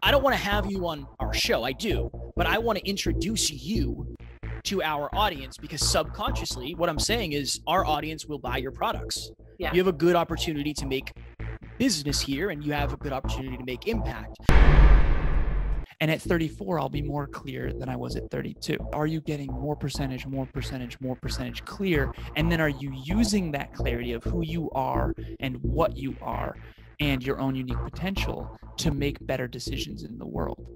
I don't want to have you on our show. I do, but I want to introduce you to our audience, because subconsciously what I'm saying is our audience will buy your products. Yeah. You have a good opportunity to make business here, and you have a good opportunity to make impact. And at 34, I'll be more clear than I was at 32. Are you getting more percentage clear? And then are you using that clarity of who you are and what you are and your own unique potential to make better decisions in the world?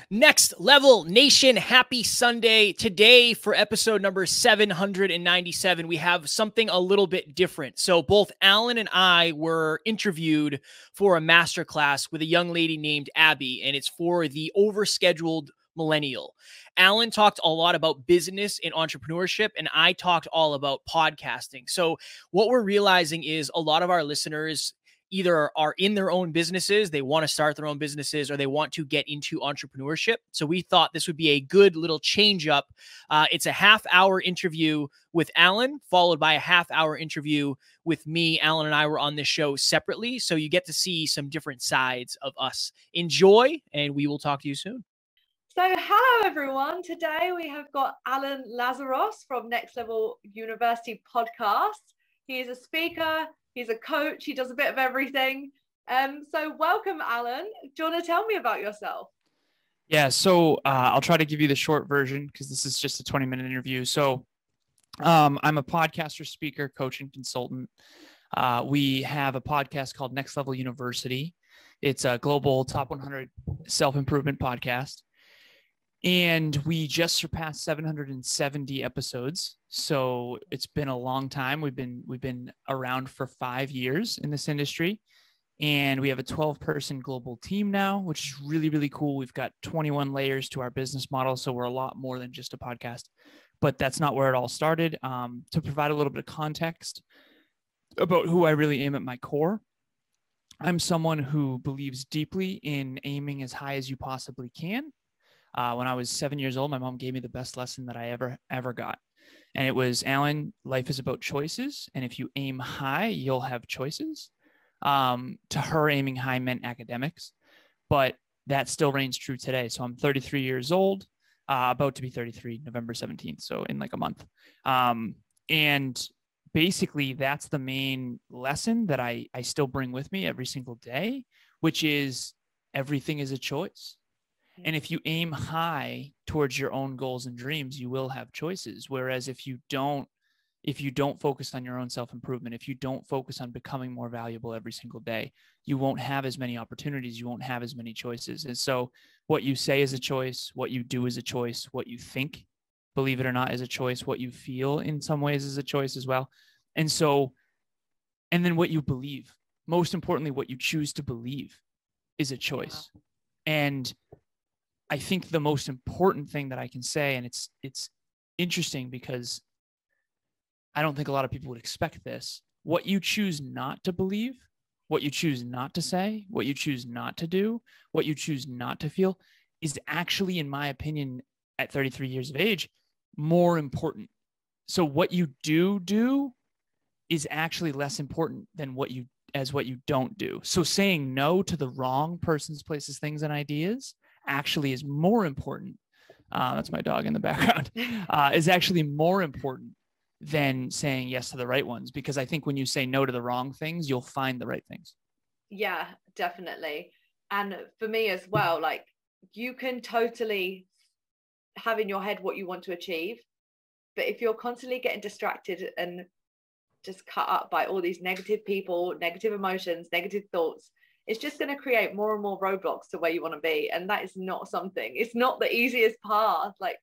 Next Level Nation, happy Sunday. Today, for episode number 797, we have something a little bit different. So both Alan and I were interviewed for a masterclass with a young lady named Abby, and it's for the overscheduled millennial. Alan talked a lot about business and entrepreneurship, and I talked all about podcasting. So what we're realizing is a lot of our listeners either are in their own businesses, they want to start their own businesses, or they want to get into entrepreneurship. So we thought this would be a good little change up. It's a half-hour interview with Alan, followed by a half-hour interview with me. Alan and I were on this show separately, so you get to see some different sides of us. Enjoy, and we will talk to you soon. So hello, everyone. Today we have got Alan Lazaros from Next Level University Podcast. He is a speaker. He's a coach. He does a bit of everything. So welcome, Alan. Do you want to tell me about yourself? Yeah, so I'll try to give you the short version because this is just a 20-minute interview. So I'm a podcaster, speaker, coach, and consultant. We have a podcast called Next Level University. It's a global top 100 self-improvement podcast. And we just surpassed 770 episodes. So it's been a long time. We've been around for 5 years in this industry. And we have a 12-person global team now, which is really, really cool. We've got 21 layers to our business model. So we're a lot more than just a podcast. But that's not where it all started. To provide a little bit of context about who I really am at my core, I'm someone who believes deeply in aiming as high as you possibly can. When I was 7 years old, my mom gave me the best lesson that I ever got. And it was, Alan, life is about choices. And if you aim high, you'll have choices. To her, aiming high meant academics, but that still reigns true today. So I'm 33 years old, about to be 33, November 17th. So in like a month. And basically that's the main lesson that I still bring with me every single day, which is everything is a choice. And if you aim high towards your own goals and dreams, you will have choices. Whereas if you don't focus on your own self-improvement, if you don't focus on becoming more valuable every single day, you won't have as many opportunities. You won't have as many choices. And so what you say is a choice. What you do is a choice. What you think, believe it or not, is a choice. What you feel in some ways is a choice as well. And then what you believe, most importantly, what you choose to believe is a choice. And I think the most important thing that I can say, and it's interesting because I don't think a lot of people would expect this. What you choose not to believe, what you choose not to say, what you choose not to do, what you choose not to feel is actually, in my opinion, at 33 years of age, more important. So what you do is actually less important than what you don't do. So saying no to the wrong persons, places, things, and ideas actually is more important. That's my dog in the background. Is actually more important than saying yes to the right ones, because I think when you say no to the wrong things, you'll find the right things. Yeah, definitely. And for me as well, like, you can totally have in your head what you want to achieve, but if you're constantly getting distracted and just cut up by all these negative people, negative emotions, negative thoughts, it's just going to create more and more roadblocks to where you want to be. And that is not something, it's not the easiest path. Like,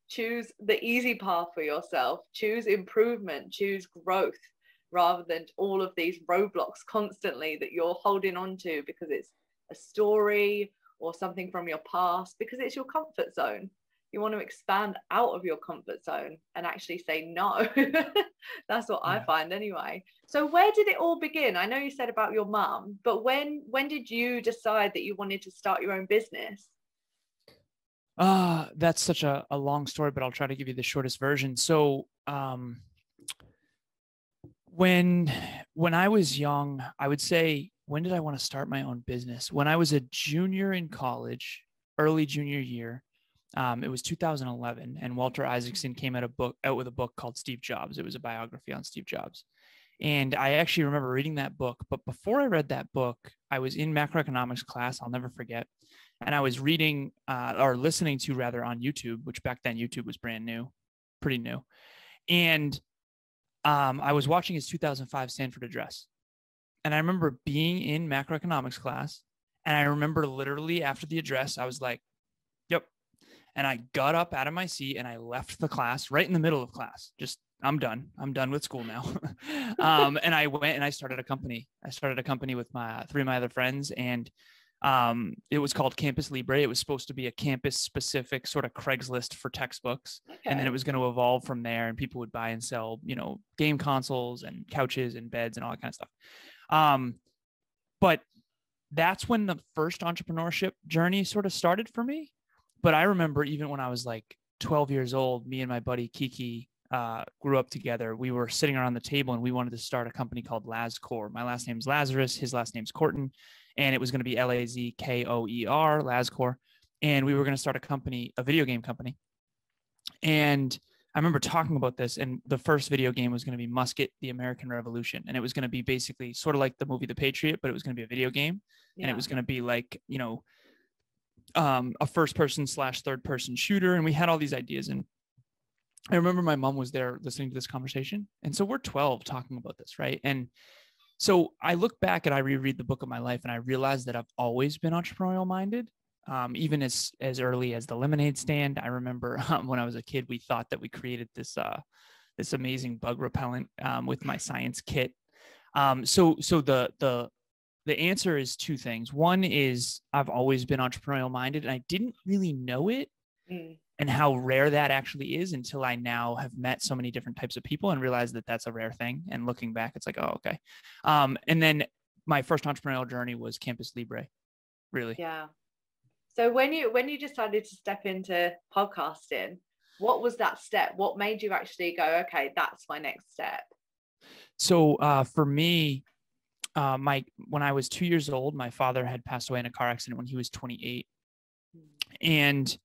choose the easy path for yourself, choose improvement, choose growth, rather than all of these roadblocks constantly that you're holding on to because it's a story or something from your past, because it's your comfort zone. You want to expand out of your comfort zone and actually say no. That's what I find anyway. So where did it all begin? I know you said about your mum, but when did you decide that you wanted to start your own business? That's such a long story, but I'll try to give you the shortest version. So when I was young, I would say when did I want to start my own business? When I was a junior in college, early junior year. It was 2011, and Walter Isaacson came out with a book called Steve Jobs. It was a biography on Steve Jobs. And I actually remember reading that book. But before I read that book, I was in macroeconomics class. I'll never forget. And I was reading or listening to rather on YouTube, which back then YouTube was brand new, pretty new. And I was watching his 2005 Stanford address. And I remember being in macroeconomics class. And I remember literally after the address, I was like, yep. And I got up out of my seat and I left the class right in the middle of class. Just, I'm done. I'm done with school now. And I went and I started a company. I started a company with three of my other friends, and it was called Campus Libre. It was supposed to be a campus specific sort of Craigslist for textbooks. Okay. And then it was going to evolve from there, and people would buy and sell, game consoles and couches and beds and all that kind of stuff. But that's when the first entrepreneurship journey sort of started for me. But I remember even when I was like 12 years old, me and my buddy Kiki grew up together. We were sitting around the table and we wanted to start a company called Lazcore. My last name's Lazaros. His last name's Corton. And it was going to be Lazkoer, Lazcore. And we were going to start a video game company. And I remember talking about this, and the first video game was going to be Musket, the American Revolution. And it was going to be basically sort of like the movie The Patriot, but it was going to be a video game. Yeah. And it was going to be like, a first person / third person shooter. And we had all these ideas. And I remember my mom was there listening to this conversation. And so we're 12 talking about this, right? And so I look back and I reread the book of my life, and I realized that I've always been entrepreneurial minded. Even as early as the lemonade stand. I remember when I was a kid, we thought that we created this amazing bug repellent with my science kit. So the answer is two things. One is I've always been entrepreneurial minded, and I didn't really know it and how rare that actually is until I now have met so many different types of people and realized that that's a rare thing. And looking back, it's like, oh, okay. And then my first entrepreneurial journey was Campus Libre, really. Yeah. So when you decided to step into podcasting, what was that step? What made you actually go, okay, that's my next step? So for me, when I was 2 years old, my father had passed away in a car accident when he was 28. And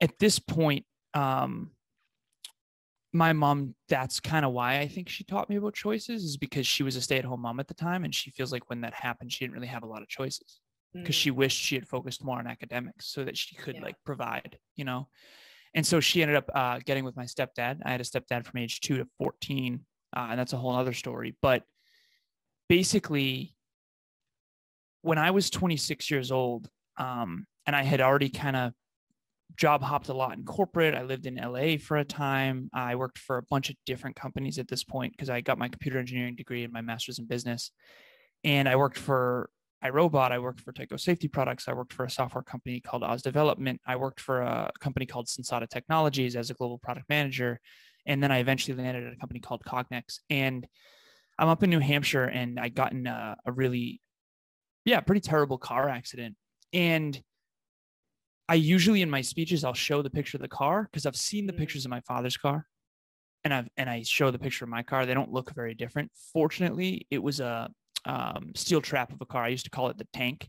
at this point, my mom, that's kind of why I think she taught me about choices, is because she was a stay-at-home mom at the time. And she feels like when that happened, she didn't really have a lot of choices, because she wished she had focused more on academics so that she could provide, And so she ended up getting with my stepdad. I had a stepdad from age 2 to 14. And that's a whole other story. But basically, when I was 26 years old, and I had already kind of job hopped a lot in corporate. I lived in LA for a time. I worked for a bunch of different companies at this point because I got my computer engineering degree and my master's in business. And I worked for iRobot. I worked for Tyco Safety Products. I worked for a software company called Oz Development. I worked for a company called Sensata Technologies as a global product manager. And then I eventually landed at a company called Cognex. And I'm up in New Hampshire, and I got in a really, pretty terrible car accident. And I usually in my speeches, I'll show the picture of the car because I've seen the pictures of my father's car, and I show the picture of my car. They don't look very different. Fortunately, it was a steel trap of a car. I used to call it the tank.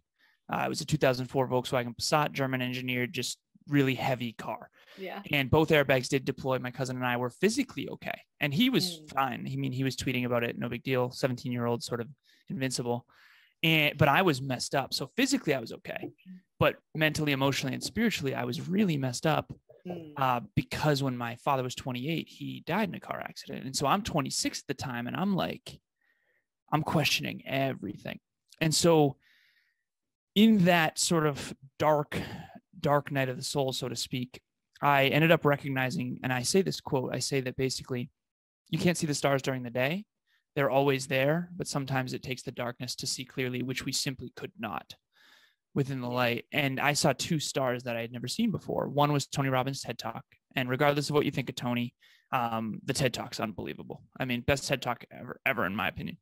It was a 2004 Volkswagen Passat, German engineered, just really heavy car. Yeah. And both airbags did deploy. My cousin and I were physically okay. And he was fine. I mean, he was tweeting about it. No big deal. 17-year-old, sort of invincible. But I was messed up. So physically I was okay. But mentally, emotionally, and spiritually, I was really messed up because when my father was 28, he died in a car accident. And so I'm 26 at the time. And I'm questioning everything. And so in that sort of dark night of the soul, so to speak, I ended up recognizing, and I say this quote, I say that basically you can't see the stars during the day. They're always there, but sometimes it takes the darkness to see clearly, which we simply could not within the light. And I saw two stars that I had never seen before. One was Tony Robbins' TED Talk. And regardless of what you think of Tony, the TED Talk's unbelievable. I mean, best TED Talk ever, in my opinion.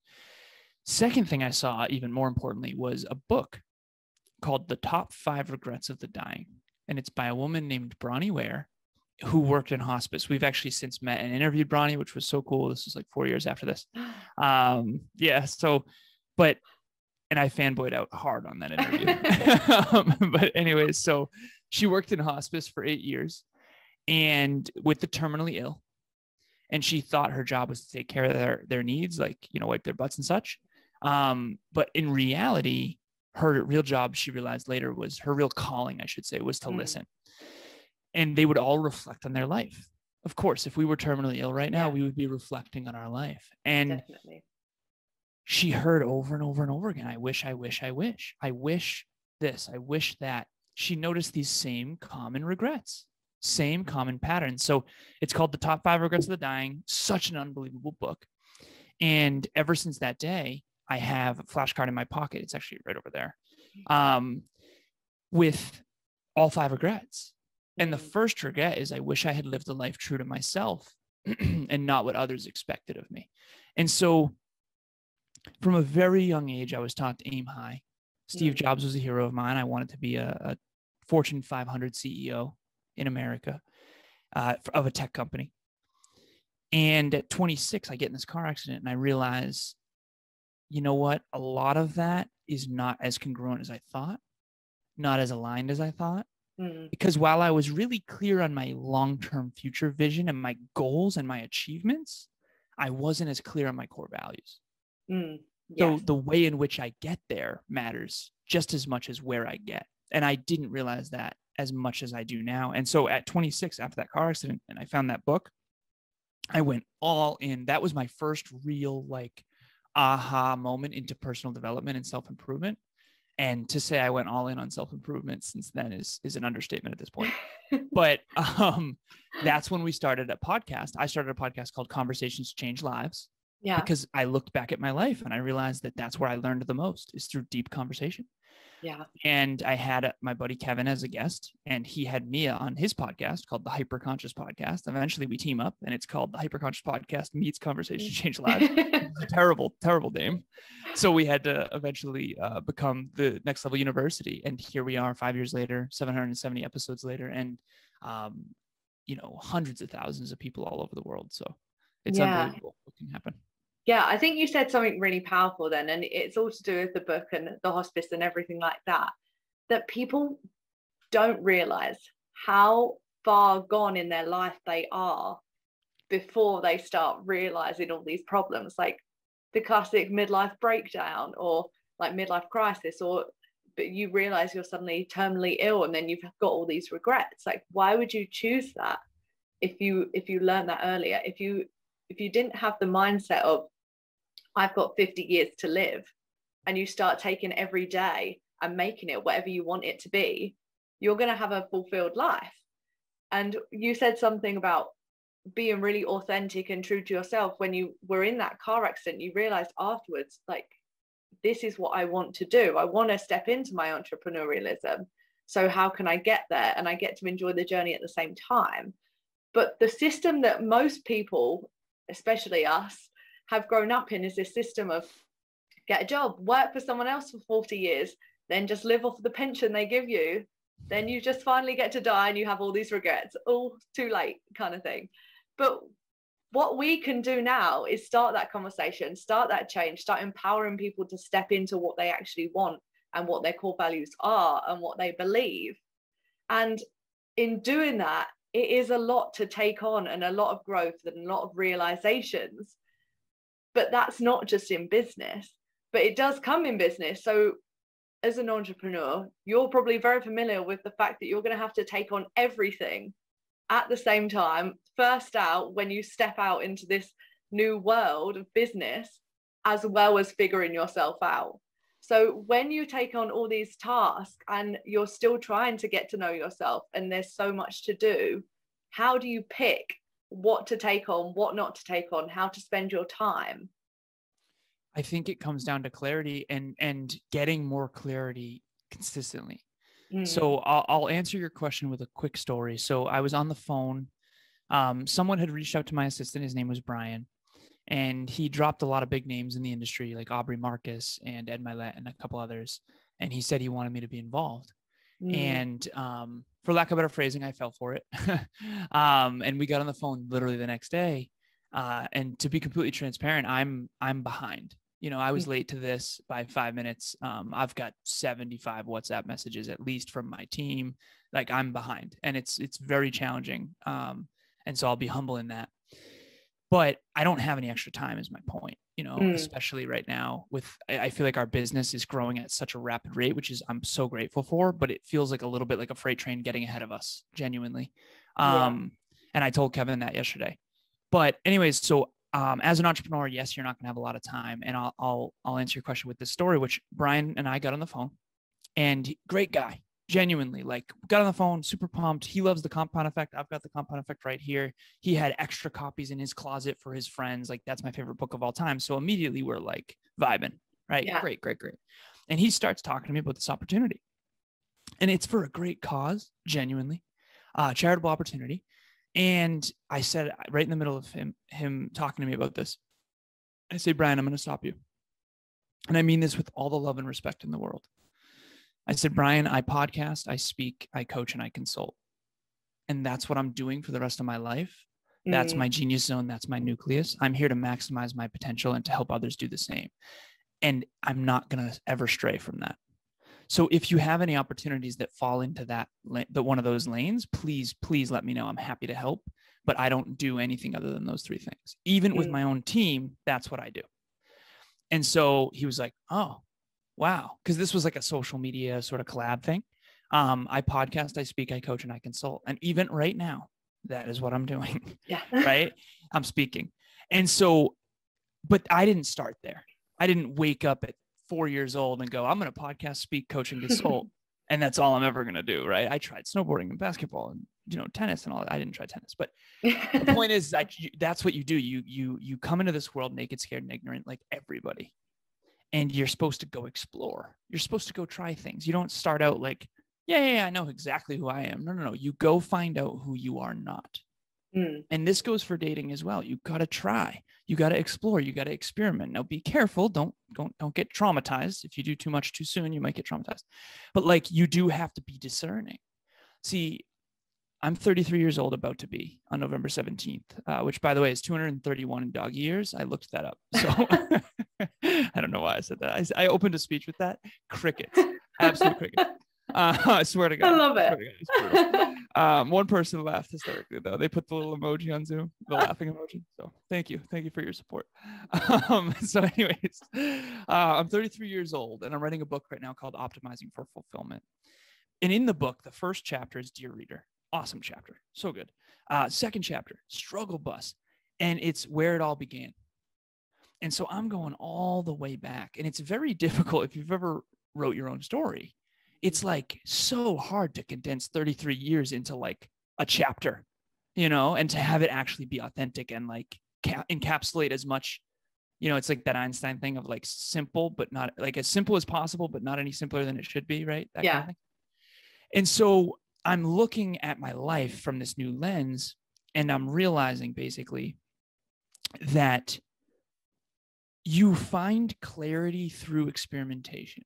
Second thing I saw, even more importantly, was a book called The Top 5 Regrets of the Dying. And it's by a woman named Bronnie Ware, who worked in hospice. We've actually since met and interviewed Bronnie, which was so cool. This was like 4 years after this. But And I fanboyed out hard on that interview. But anyways, so she worked in hospice for 8 years and with the terminally ill. And she thought her job was to take care of their needs, like, wipe their butts and such. But in reality, her real job, she realized later, was her real calling, I should say, was to listen. And they would all reflect on their life. Of course, if we were terminally ill right now, we would be reflecting on our life. And Definitely. She heard over and over and over again, I wish, I wish, I wish. I wish this, I wish that. She noticed these same common regrets, same common patterns. So it's called The Top 5 Regrets of the Dying. Such an unbelievable book. And ever since that day, I have a flashcard in my pocket. It's actually right over there, with all 5 regrets. And the first regret is I wish I had lived a life true to myself and not what others expected of me. And so from a very young age, I was taught to aim high. Steve Jobs was a hero of mine. I wanted to be a Fortune 500 CEO in America of a tech company. And at 26, I get in this car accident and I realize, you know what? A lot of that is not as congruent as I thought, not as aligned as I thought. Because while I was really clear on my long-term future vision and my goals and my achievements, I wasn't as clear on my core values. So the way in which I get there matters just as much as where I get. And I didn't realize that as much as I do now. And so at 26, after that car accident, and I found that book, I went all in. That was my first real aha moment into personal development and self-improvement. And to say I went all in on self-improvement since then is an understatement at this point. But that's when we started a podcast. I started a podcast called Conversations Change Lives. Yeah. Because I looked back at my life and I realized that that's where I learned the most is through deep conversation. Yeah. And I had my buddy Kevin as a guest, and he had Mia on his podcast called the Hyperconscious Podcast. Eventually we team up and it's called the Hyperconscious Podcast meets Conversations Change Lives. It's a terrible, terrible name. So we had to eventually become the Next Level University. And here we are 5 years later, 770 episodes later, and, hundreds of thousands of people all over the world. So it's unbelievable what can happen. Yeah, I think you said something really powerful then, and it's all to do with the book and the hospice and everything like that, that people don't realize how far gone in their life they are before they start realizing all these problems, like the classic midlife breakdown or like midlife crisis, but you realize you're suddenly terminally ill and then you've got all these regrets. Like, why would you choose that if you learned that earlier? If you didn't have the mindset of I've got 50 years to live, and you start taking every day and making it whatever you want it to be, you're going to have a fulfilled life. And you said something about being really authentic and true to yourself. When you were in that car accident, you realized afterwards, like, this is what I want to do. I want to step into my entrepreneurialism. So how can I get there? And I get to enjoy the journey at the same time. But the system that most people, especially us, have grown up in is this system of get a job, work for someone else for 40 years, then just live off the pension they give you. Then you just finally get to die and you have all these regrets, all too late kind of thing. But what we can do now is start that conversation, start that change, start empowering people to step into what they actually want and what their core values are and what they believe. And in doing that, it is a lot to take on and a lot of growth and a lot of realizations. But that's not just in business, but it does come in business. So as an entrepreneur, you're probably very familiar with the fact that you're going to have to take on everything at the same time, first out when you step out into this new world of business, as well as figuring yourself out. So when you take on all these tasks and you're still trying to get to know yourself and there's so much to do, how do you pick what to take on, what not to take on, how to spend your time? I think it comes down to clarity and getting more clarity consistently. So I'll answer your question with a quick story. So I was on the phone. Someone had reached out to my assistant. His name was Brian, and he dropped a lot of big names in the industry like Aubrey Marcus and Ed Milet and a couple others. And he said he wanted me to be involved. And for lack of better phrasing, I fell for it. And we got on the phone literally the next day. And to be completely transparent, I'm behind I was late to this by 5 minutes. I've got 75 WhatsApp messages, at least from my team. Like I'm behind, and it's very challenging. And so I'll be humble in that, but I don't have any extra time is my point, especially right now I feel like our business is growing at such a rapid rate, which is, I'm so grateful for, but it feels like a little bit like a freight train getting ahead of us, genuinely. And I told Kevin that yesterday, but anyways, so as an entrepreneur, yes, you're not going to have a lot of time. And I'll answer your question with this story, which Brian and I got on the phone, and great guy, genuinely, like got on the phone, super pumped. He loves the Compound Effect. I've got the Compound Effect right here. He had extra copies in his closet for his friends. Like that's my favorite book of all time. So immediately we're like vibing, right? Yeah. Great. And he starts talking to me about this opportunity, and it's for a great cause, genuinely, charitable opportunity. And I said, right in the middle of him talking to me about this, I say, Brian, I'm going to stop you. And I mean this with all the love and respect in the world. I said, Brian, I podcast, I speak, I coach, and I consult. And that's what I'm doing for the rest of my life. That's my genius zone. That's my nucleus. I'm here to maximize my potential and to help others do the same. And I'm not going to ever stray from that. So if you have any opportunities that fall into that one of those lanes, please let me know. I'm happy to help, but I don't do anything other than those three things. Even with my own team, that's what I do. And so he was like, oh, wow. Because this was like a social media sort of collab thing. I podcast, I speak, I coach, and I consult. And even right now, that is what I'm doing. Yeah. Right? I'm speaking. And so, but I didn't start there. I didn't wake up at 4 years old and go, I'm going to podcast, speak, coach, and consult. And that's all I'm ever going to do. Right. I tried snowboarding and basketball and, tennis and all that. I didn't try tennis, but the point is that that's what you do. You come into this world naked, scared, and ignorant, like everybody. And you're supposed to go explore. You're supposed to go try things. You don't start out like, yeah, I know exactly who I am. No. You go find out who you are not. And this goes for dating as well. You got to try, you got to explore, you got to experiment. Now be careful. Don't get traumatized. If you do too much too soon, you might get traumatized, but like you do have to be discerning. See, I'm 33 years old, about to be on November 17th, which by the way is 231 in dog years. I looked that up. So I don't know why I said that. I opened a speech with that. Crickets, absolute crickets. I swear to God. I love it. One person laughed hysterically though. They put the little emoji on Zoom, the laughing emoji. So thank you for your support. So anyways, I'm 33 years old and I'm writing a book right now called Optimizing for Fulfillment. And in the book, the first chapter is Dear Reader. Awesome chapter. So good. Second chapter, Struggle Bus. And it's where it all began. And so I'm going all the way back. And it's very difficult if you've ever wrote your own story. It's like so hard to condense 33 years into like a chapter, and to have it actually be authentic and like encapsulate as much, it's like that Einstein thing of like simple, but not like as simple as possible, but not any simpler than it should be. Right. That kind of thing. And so I'm looking at my life from this new lens, and I'm realizing basically that you find clarity through experimentation.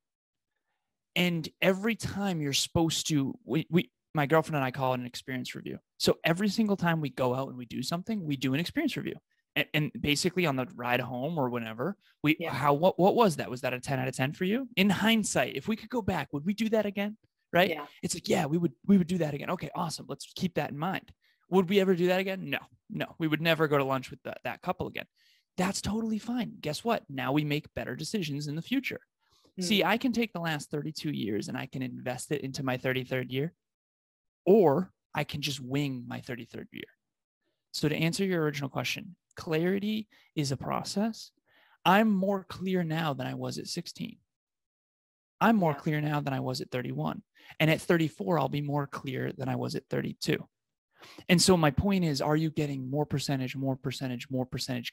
And every time you're supposed to, my girlfriend and I call it an experience review. So every single time we go out and we do something, we do an experience review. And basically on the ride home or whenever, what was that? Was that a 10 out of 10 for you? In hindsight, if we could go back, would we do that again? Right? Yeah. It's like, yeah, we would do that again. Okay, awesome. Let's keep that in mind. Would we ever do that again? No, we would never go to lunch with that couple again. That's totally fine. Guess what? Now we make better decisions in the future. See, I can take the last 32 years and I can invest it into my 33rd year, or I can just wing my 33rd year. So to answer your original question, clarity is a process. I'm more clear now than I was at 16. I'm more clear now than I was at 31. And at 34, I'll be more clear than I was at 32. And so my point is, are you getting more percentage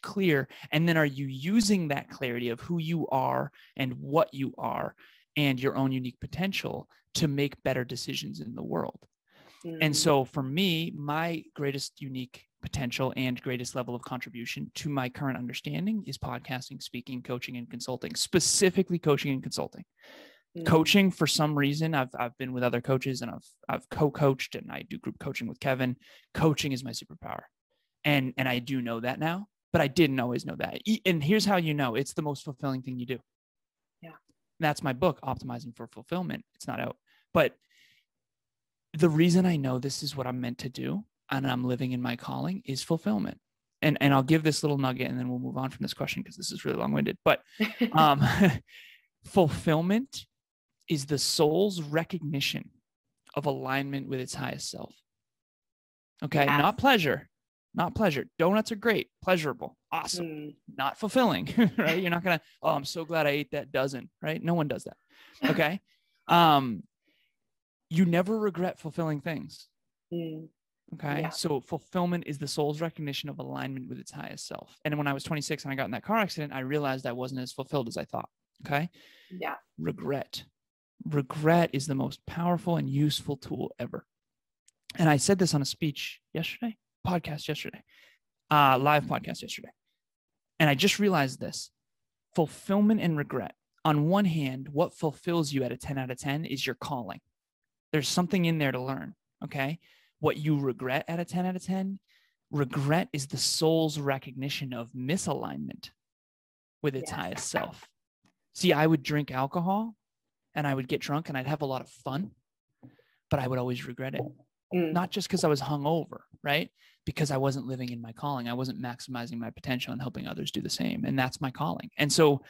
clear? And then are you using that clarity of who you are and what you are and your own unique potential to make better decisions in the world? And so for me, my greatest unique potential and greatest level of contribution to my current understanding is podcasting, speaking, coaching, and consulting, specifically coaching and consulting. Coaching, for some reason, I've been with other coaches and I've co-coached, and I do group coaching with Kevin. Coaching is my superpower. And I do know that now, but I didn't always know that. And here's how you know, it's the most fulfilling thing you do. Yeah. That's my book, Optimizing for Fulfillment. It's not out, but the reason I know this is what I'm meant to do and I'm living in my calling is fulfillment. And I'll give this little nugget and then we'll move on from this question because this is really long-winded, but fulfillment is the soul's recognition of alignment with its highest self. Okay. Yes. Not pleasure. Donuts are great, pleasurable, awesome, not fulfilling, right? You're not going to, oh, I'm so glad I ate that dozen, right? No one does that. Okay. You never regret fulfilling things. Okay. Yeah. So fulfillment is the soul's recognition of alignment with its highest self. And when I was 26 and I got in that car accident, I realized I wasn't as fulfilled as I thought. Okay. Yeah. Regret is the most powerful and useful tool ever. And I said this on a speech yesterday, live podcast yesterday. And I just realized this: fulfillment and regret. On one hand, what fulfills you at a 10 out of 10 is your calling. There's something in there to learn. Okay. What you regret at a 10 out of 10, regret is the soul's recognition of misalignment with its highest self. See, I would drink alcohol and I would get drunk and I'd have a lot of fun, but I would always regret it. Not just because I was hungover, right? Because I wasn't living in my calling. I wasn't maximizing my potential and helping others do the same. And that's my calling. And so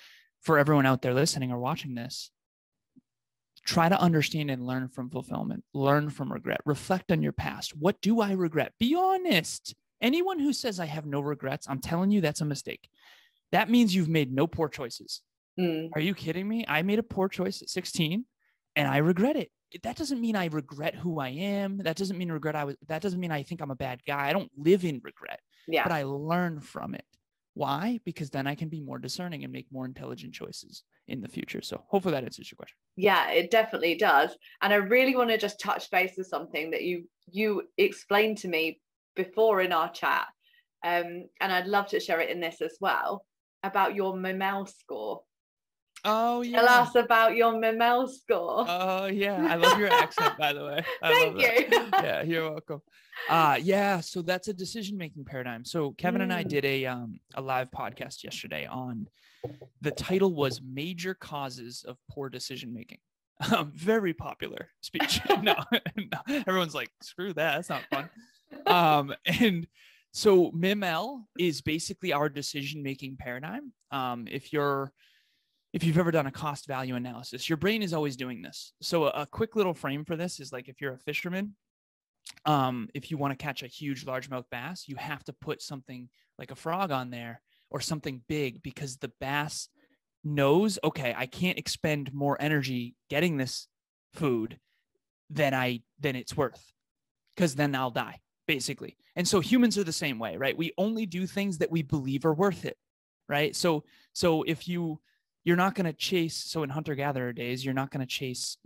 for everyone out there listening or watching this, try to understand and learn from fulfillment, learn from regret, reflect on your past. What do I regret? Be honest. Anyone who says I have no regrets, I'm telling you, that's a mistake. That means you've made no poor choices. Are you kidding me? I made a poor choice at 16 and I regret it. That doesn't mean I regret who I am. That doesn't mean that doesn't mean I think I'm a bad guy. I don't live in regret, but I learn from it. Why? Because then I can be more discerning and make more intelligent choices in the future. So hopefully that answers your question. Yeah, it definitely does. And I really want to just touch base with something that you explained to me before in our chat. And I'd love to share it in this as well, about your MIMEL score. Oh, yeah. Tell us about your MIMEL score. Oh, yeah. I love your accent, by the way. Thank you. Yeah, you're welcome. Yeah, so that's a decision-making paradigm. So Kevin and I did a live podcast yesterday on, the title was Major Causes of Poor Decision-Making. Very popular speech. No, everyone's like, screw that. That's not fun. And so MIMEL is basically our decision-making paradigm. If you've ever done a cost value analysis, your brain is always doing this. So a quick little frame for this is like, if you're a fisherman, if you want to catch a huge largemouth bass, you have to put something like a frog on there or something big, because the bass knows, okay, I can't expend more energy getting this food than it's worth, because then I'll die, basically. And so humans are the same way, right? We only do things that we believe are worth it, right? So if you're not going to chase. So in hunter-gatherer days, you're not going to chase,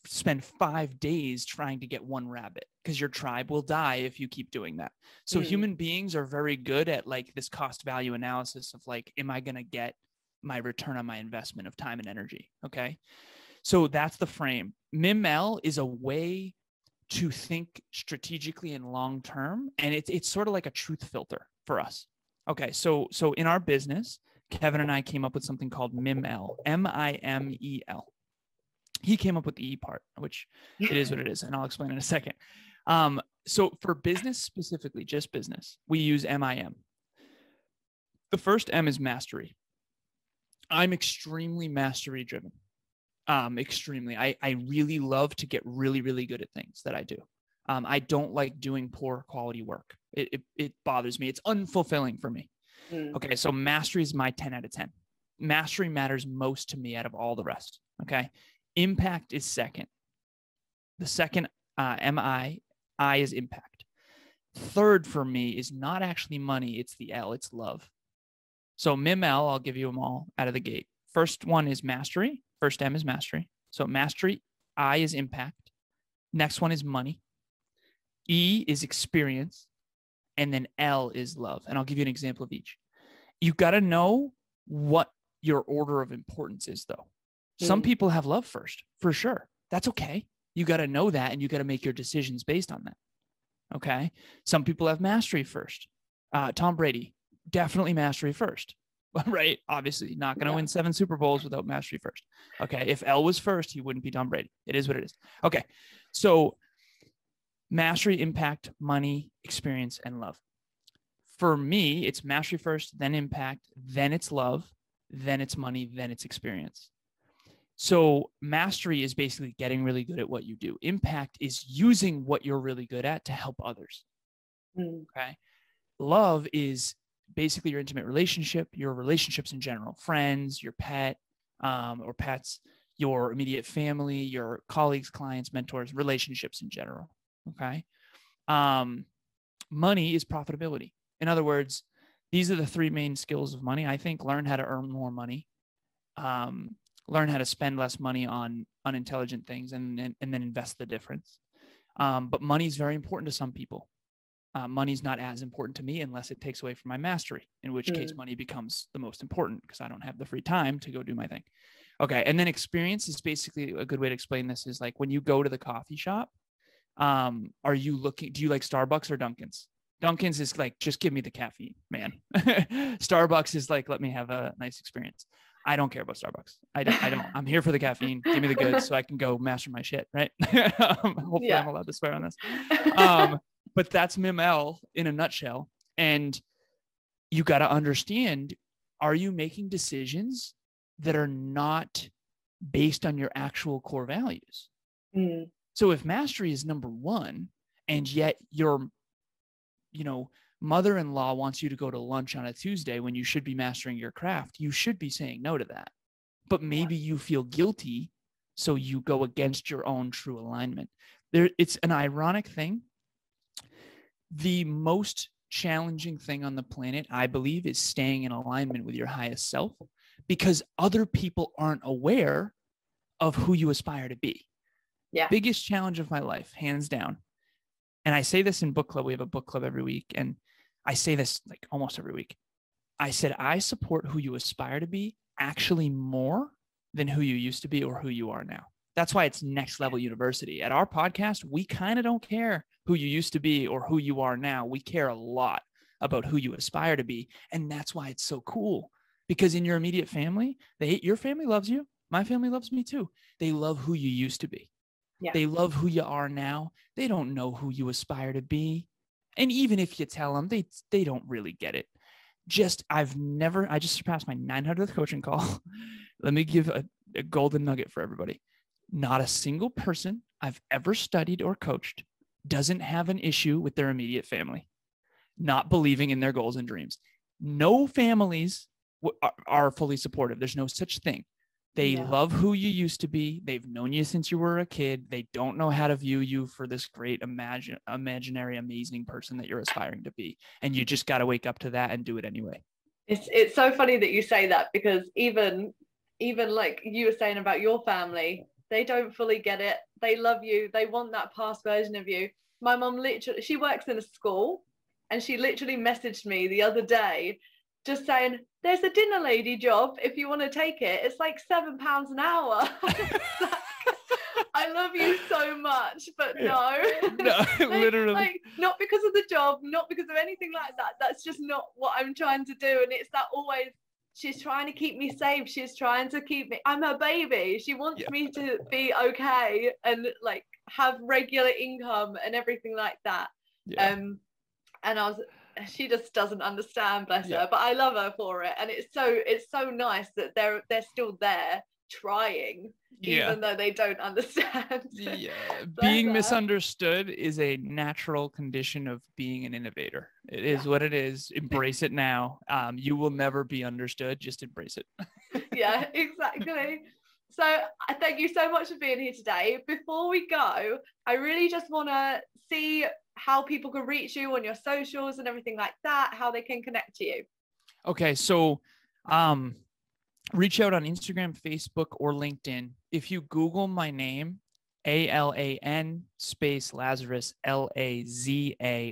spend 5 days trying to get one rabbit, because your tribe will die if you keep doing that. So human beings are very good at like this cost value analysis of like, am I going to get my return on my investment of time and energy? Okay. So that's the frame. MIMEL is a way to think strategically and long-term. And it's sort of like a truth filter for us. Okay. So in our business, Kevin and I came up with something called MIMEL, MIMEL. He came up with the E part, which it is what it is. And I'll explain in a second. So for business specifically, just business, we use MIM. The first M is mastery. I'm extremely mastery driven. Extremely. I really love to get really, really good at things that I do. I don't like doing poor quality work. It bothers me. It's unfulfilling for me. Okay, so mastery is my 10 out of 10. Mastery matters most to me out of all the rest. Okay, impact is second. The second I is impact. Third for me is not actually money. It's the L. It's love. So MIMEL, I'll give you them all out of the gate. First one is mastery. First M is mastery. So mastery. I is impact. Next one is money. E is experience. And then L is love. And I'll give you an example of each. You got to know what your order of importance is, though. Some people have love first, for sure. That's okay. You got to know that, and you got to make your decisions based on that. Okay. Some people have mastery first. Tom Brady, definitely mastery first, right? Obviously not going to win 7 Super Bowls without mastery first. Okay. If L was first, he wouldn't be Tom Brady. It is what it is. Okay. So mastery, impact, money, experience, and love. For me, it's mastery first, then impact, then it's love, then it's money, then it's experience. So mastery is basically getting really good at what you do. Impact is using what you're really good at to help others. Okay. Love is basically your intimate relationship, your relationships in general, friends, your pet or pets, your immediate family, your colleagues, clients, mentors, relationships in general. Okay. Money is profitability. In other words, these are the 3 main skills of money. I think learn how to earn more money, learn how to spend less money on unintelligent things, and then invest the difference. But money is very important to some people. Money is not as important to me unless it takes away from my mastery, in which case money becomes the most important because I don't have the free time to go do my thing. Okay. And then experience is basically a good way to explain this is like when you go to the coffee shop, do you like Starbucks or Dunkin's? Dunkin's is like, just give me the caffeine, man. Starbucks is like, let me have a nice experience. I don't care about Starbucks. I don't, I'm here for the caffeine. Give me the goods so I can go master my shit. Right. Hopefully I'm allowed to swear on this. But that's MIMEL in a nutshell. And you got to understand, are you making decisions that are not based on your actual core values? So if mastery is number 1, and yet your, mother-in-law wants you to go to lunch on a Tuesday when you should be mastering your craft, you should be saying no to that. But maybe you feel guilty, so you go against your own true alignment. It's an ironic thing. The most challenging thing on the planet, I believe, is staying in alignment with your highest self, because other people aren't aware of who you aspire to be. Yeah. Biggest challenge of my life, hands down. And I say this in book club. We have a book club every week. And I say this like almost every week. I said, I support who you aspire to be actually more than who you used to be or who you are now. That's why it's next level university. At our podcast, we kind of don't care who you used to be or who you are now. We care a lot about who you aspire to be. And that's why it's so cool, because in your immediate family, your family loves you. My family loves me too. They love who you used to be. Yeah. They love who you are now. They don't know who you aspire to be. And even if you tell them, they don't really get it. I just surpassed my 900th coaching call. Let me give a golden nugget for everybody. Not a single person I've ever studied or coached doesn't have an issue with their immediate family not believing in their goals and dreams. No families are fully supportive. There's no such thing. They love who you used to be. They've known you since you were a kid. They don't know how to view you for this great imaginary, amazing person that you're aspiring to be. And you just got to wake up to that and do it anyway. It's so funny that you say that, because even like you were saying about your family, they don't fully get it. They love you. They want that past version of you. My mom literally, she works in a school, and she literally messaged me the other day just saying, there's a dinner lady job if you want to take it. It's like £7 an hour. I love you so much, but no, literally, like, not because of the job, not because of anything like that. That's just not what I'm trying to do. And it's that always, she's trying to keep me safe. She's trying to keep me, I'm her baby. She wants me to be okay and like have regular income and everything like that. And she just doesn't understand, bless her, but I love her for it. And it's so nice that they're still there trying, even though they don't understand. Being misunderstood is a natural condition of being an innovator. It is what it is. Embrace it now. You will never be understood. Just embrace it. Yeah, exactly. So I thank you so much for being here today. Before we go, I really just want to see how people can reach you on your socials and everything like that, how they can connect to you. Okay. So, reach out on Instagram, Facebook, or LinkedIn. If you Google my name, ALAN space Lazarus, LAZAROS,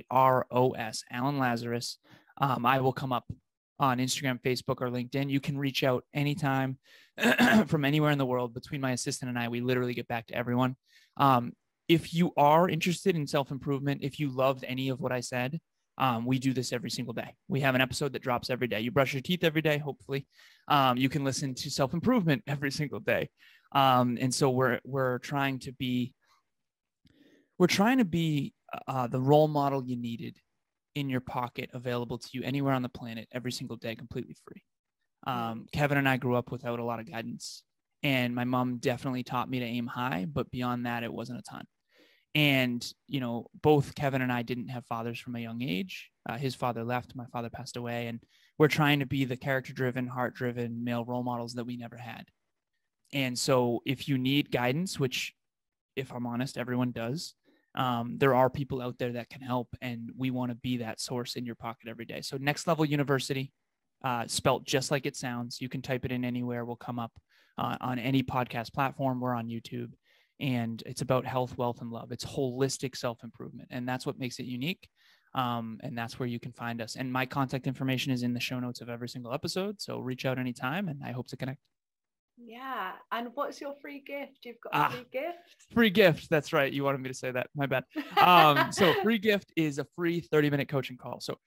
Alan Lazarus, I will come up on Instagram, Facebook, or LinkedIn. You can reach out anytime from anywhere in the world. Between my assistant and I, we literally get back to everyone. If you are interested in self-improvement, if you loved any of what I said, We do this every single day. We have an episode that drops every day. You brush your teeth every day, hopefully. You can listen to self-improvement every single day. And so we're trying to be the role model you needed in your pocket, available to you anywhere on the planet every single day, completely free. Kevin and I grew up without a lot of guidance, and my mom definitely taught me to aim high, but beyond that, it wasn't a ton. And, you know, both Kevin and I didn't have fathers from a young age. His father left, my father passed away, and we're trying to be the character-driven, heart-driven male role models that we never had. And so if you need guidance, which, if I'm honest, everyone does, there are people out there that can help, and we want to be that source in your pocket every day. So Next Level University, spelt just like it sounds. You can type it in anywhere. We'll come up on any podcast platform. We're on YouTube. And it's about health, wealth, and love. It's holistic self-improvement. And that's what makes it unique. And that's where you can find us. And my contact information is in the show notes of every single episode. So reach out anytime, and I hope to connect. Yeah. And what's your free gift? You've got a free gift? Free gift. That's right. You wanted me to say that. My bad. So free gift is a free 30-minute coaching call. So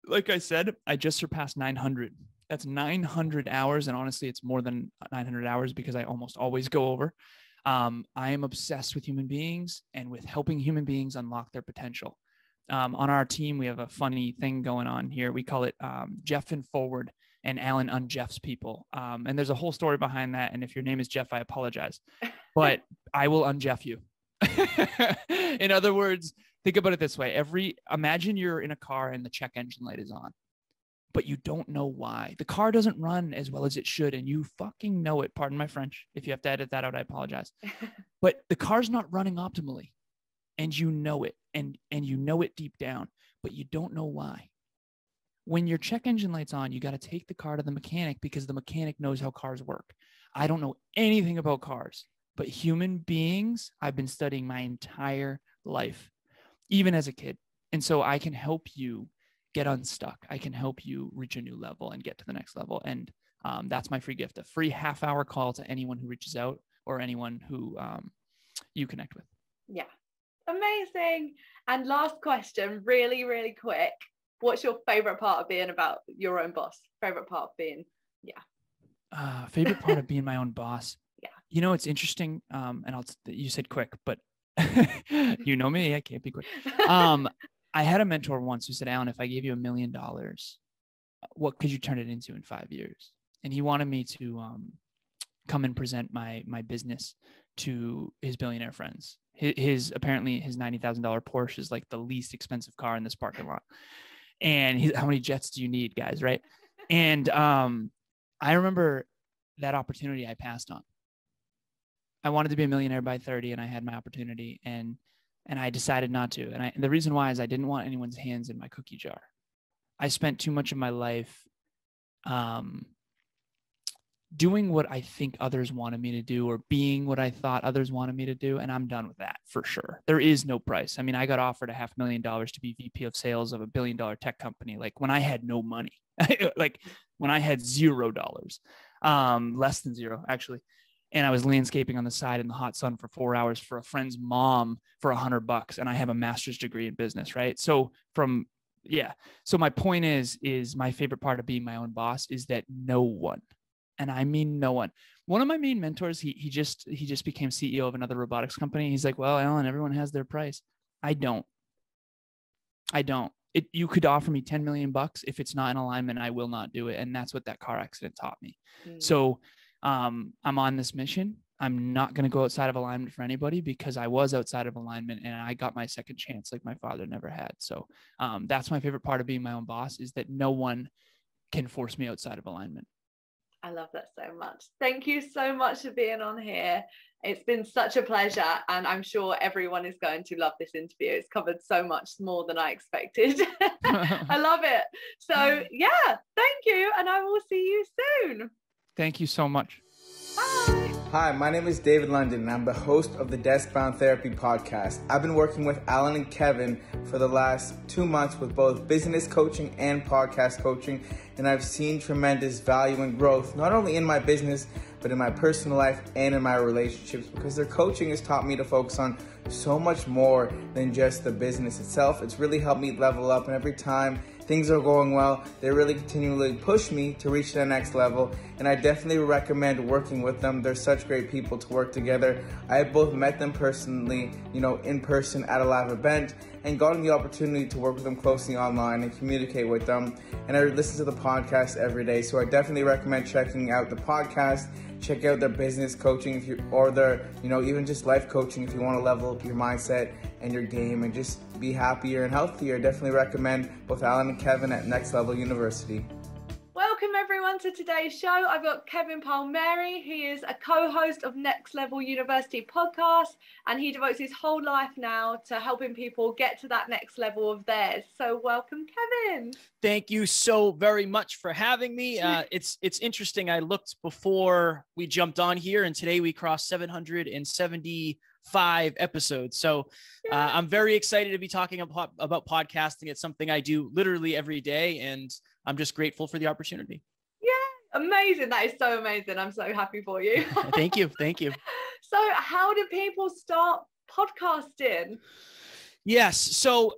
like I said, I just surpassed 900. That's 900 hours. And honestly, it's more than 900 hours because I almost always go over. I am obsessed with human beings and with helping human beings unlock their potential. On our team, we have a funny thing going on here. We call it Jeff and Forward, and Alan unjeffs people. And there's a whole story behind that. And if your name is Jeff, I apologize, but I will unjeff you. In other words, think about it this way. Imagine you're in a car and the check engine light is on, but you don't know why. The car doesn't run as well as it should, and you fucking know it. Pardon my French. If you have to edit that out, I apologize. But the car's not running optimally, and you know it, and you know it deep down, but you don't know why. When your check engine light's on, you got to take the car to the mechanic because the mechanic knows how cars work. I don't know anything about cars, but human beings, I've been studying my entire life, even as a kid. And so I can help you get unstuck. I can help you reach a new level and get to the next level. And that's my free gift, a free half-hour call to anyone who reaches out or anyone who you connect with. Yeah. Amazing. And last question, really, really quick. What's your favorite part of being about your own boss? Favorite part of being, favorite part of being my own boss. Yeah. You know, it's interesting. And you said quick, but you know me, I can't be quick. I had a mentor once who said, Alan, if I gave you $1 million, what could you turn it into in 5 years? And he wanted me to come and present my business to his billionaire friends. Apparently his $90,000 Porsche is like the least expensive car in this parking lot. And how many jets do you need, guys? Right. And I remember that opportunity I passed on. I wanted to be a millionaire by 30, and I had my opportunity, and I decided not to. And the reason why is I didn't want anyone's hands in my cookie jar. I spent too much of my life doing what I think others wanted me to do, or being what I thought others wanted me to do. And I'm done with that for sure. There is no price. I mean, I got offered $500,000 to be VP of sales of $1 billion tech company. Like when I had no money, like when I had $0, less than zero actually. And I was landscaping on the side in the hot sun for 4 hours for a friend's mom for $100. And I have a master's degree in business. Right. So so my point is my favorite part of being my own boss is that no one, and I mean no one. One of my main mentors, he just became CEO of another robotics company. He's like, well, Alan, everyone has their price. I don't. You could offer me $10 million. If it's not in alignment, I will not do it. And that's what that car accident taught me. So I'm on this mission. I'm not going to go outside of alignment for anybody, because I was outside of alignment and I got my second chance like my father never had. So that's my favorite part of being my own boss, is that no one can force me outside of alignment. I love that so much. Thank you so much for being on here. It's been such a pleasure, and I'm sure everyone is going to love this interview. It's covered so much more than I expected. I love it. So yeah, thank you, and I will see you soon. Thank you so much. Bye. Hi, my name is David London, and I'm the host of the Deskbound Therapy Podcast. I've been working with Alan and Kevin for the last 2 months with both business coaching and podcast coaching, and I've seen tremendous value and growth, not only in my business, but in my personal life and in my relationships, because their coaching has taught me to focus on so much more than just the business itself. It's really helped me level up, and every time things are going well, they really continually push me to reach the next level, and I definitely recommend working with them. They're such great people to work together. I have both met them personally, in person at a live event, and gotten the opportunity to work with them closely online and communicate with them. And I listen to the podcast every day, so I definitely recommend checking out the podcast. Check out their business coaching or their, even just life coaching if you want to level up your mindset and your game and just be happier and healthier. Definitely recommend both Alan and Kevin at Next Level University. Welcome everyone to today's show. I've got Kevin Palmieri. He is a co-host of Next Level University podcast, and he devotes his whole life now to helping people get to that next level of theirs. So welcome, Kevin. Thank you so very much for having me. It's interesting. I looked before we jumped on here, and today we crossed 775 episodes. So I'm very excited to be talking about podcasting. It's something I do literally every day, and I'm just grateful for the opportunity. Yeah, amazing. That is so amazing. I'm so happy for you. Thank you. Thank you. So how do people start podcasting? Yes. So